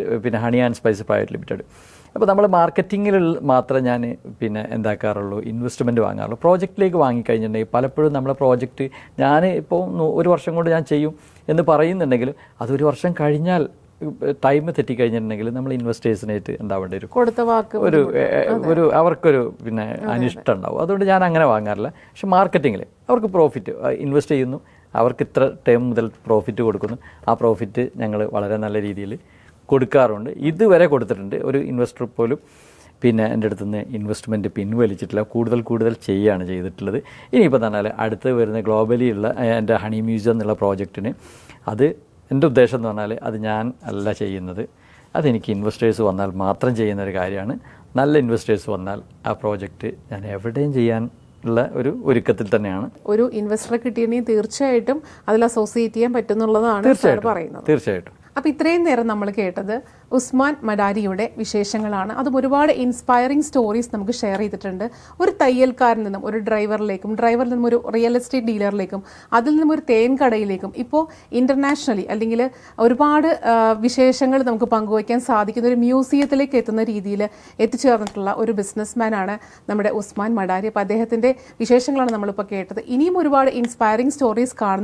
honey and spice private limited. അപ്പോൾ നമ്മൾ മാർക്കറ്റിങ്ങിൽ മാത്രമേ ഞാൻ എന്താക്കാറുള്ളൂ, ഇൻവെസ്റ്റ്മെൻറ്റ് വാങ്ങാറുള്ളൂ. പ്രോജക്റ്റിലേക്ക് വാങ്ങിക്കഴിഞ്ഞിട്ടുണ്ടെങ്കിൽ പലപ്പോഴും നമ്മളെ പ്രോജക്റ്റ് ഞാൻ ഇപ്പോൾ 1 വർഷം കൊണ്ട് ഞാൻ ചെയ്യും എന്ന് പറയുന്നുണ്ടെങ്കിലും അത് 1 വർഷം കഴിഞ്ഞാൽ ടൈം തെറ്റിക്കഴിഞ്ഞിട്ടുണ്ടെങ്കിൽ നമ്മൾ ഇൻവെസ്റ്റേഴ്സിനായിട്ട് ഉണ്ടാവേണ്ടി വരും, കൊടുത്ത വാക്ക് അവർക്കൊരു അനിഷ്ടം ഉണ്ടാവും. അതുകൊണ്ട് ഞാൻ അങ്ങനെ വാങ്ങാറില്ല. പക്ഷെ മാർക്കറ്റിങ്ങിൽ അവർക്ക് പ്രോഫിറ്റ് ഇൻവെസ്റ്റ് ചെയ്യുന്നു, അവർക്ക് ഇത്ര ടൈം മുതൽ പ്രോഫിറ്റ് കൊടുക്കുന്നു. ആ പ്രോഫിറ്റ് ഞങ്ങൾ വളരെ നല്ല രീതിയിൽ കൊടുക്കാറുണ്ട്. ഇതുവരെ കൊടുത്തിട്ടുണ്ട്. ഒരു ഇൻവെസ്റ്റർ പോലും പിന്നെ എൻ്റെ അടുത്ത് നിന്ന് ഇൻവെസ്റ്റ്മെൻറ്റ് പിൻവലിച്ചിട്ടില്ല. കൂടുതൽ ചെയ്യുകയാണ് ചെയ്തിട്ടുള്ളത്. ഇനിയിപ്പോൾ പറഞ്ഞാൽ അടുത്ത് വരുന്ന ഗ്ലോബലി ഉള്ള എൻ്റെ ഹണി മ്യൂസിയം എന്നുള്ള പ്രോജക്റ്റിന് അത് എൻ്റെ ഉദ്ദേശം എന്ന് പറഞ്ഞാൽ അത് ഞാൻ അല്ല ചെയ്യുന്നത്. അതെനിക്ക് ഇൻവെസ്റ്റേഴ്സ് വന്നാൽ മാത്രം ചെയ്യുന്നൊരു കാര്യമാണ്. നല്ല ഇൻവെസ്റ്റേഴ്സ് വന്നാൽ ആ പ്രോജക്റ്റ് ഞാൻ എവിടെയും ചെയ്യാൻ ഉള്ള ഒരു ഒരുക്കത്തിൽ തന്നെയാണ്. ഒരു ഇൻവെസ്റ്ററെ കിട്ടിയിട്ടുണ്ടെങ്കിൽ തീർച്ചയായിട്ടും അതിൽ അസോസിയേറ്റ് ചെയ്യാൻ പറ്റുന്നുള്ളതാണ് സാർ പറയുന്നത്. തീർച്ചയായിട്ടും. അപ്പോൾ ഇത്രയും നേരം നമ്മൾ കേട്ടത് ഉസ്മാൻ മഡാരിയുടെ വിശേഷങ്ങളാണ്. അതും ഒരുപാട് ഇൻസ്പയറിംഗ് സ്റ്റോറീസ് നമുക്ക് ഷെയർ ചെയ്തിട്ടുണ്ട്. ഒരു തയ്യൽക്കാരിൽ നിന്നും ഒരു ഡ്രൈവറിൽ നിന്നും ഒരു റിയൽ എസ്റ്റേറ്റ് ഡീലറിലേക്കും അതിൽ നിന്നും ഒരു തേൻ കടയിലേക്കും ഇപ്പോൾ ഇൻ്റർനാഷണലി അല്ലെങ്കിൽ ഒരുപാട് വിശേഷങ്ങൾ നമുക്ക് പങ്കുവയ്ക്കാൻ സാധിക്കുന്ന ഒരു മ്യൂസിയത്തിലേക്ക് എത്തുന്ന രീതിയിൽ എത്തിച്ചേർന്നിട്ടുള്ള ഒരു ബിസിനസ്മാനാണ് നമ്മുടെ ഉസ്മാൻ മഡാരി. അപ്പോൾ അദ്ദേഹത്തിൻ്റെ വിശേഷങ്ങളാണ് നമ്മളിപ്പോൾ കേട്ടത്. ഇനിയും ഒരുപാട് ഇൻസ്പയറിംഗ് സ്റ്റോറീസ് കാണുന്നത്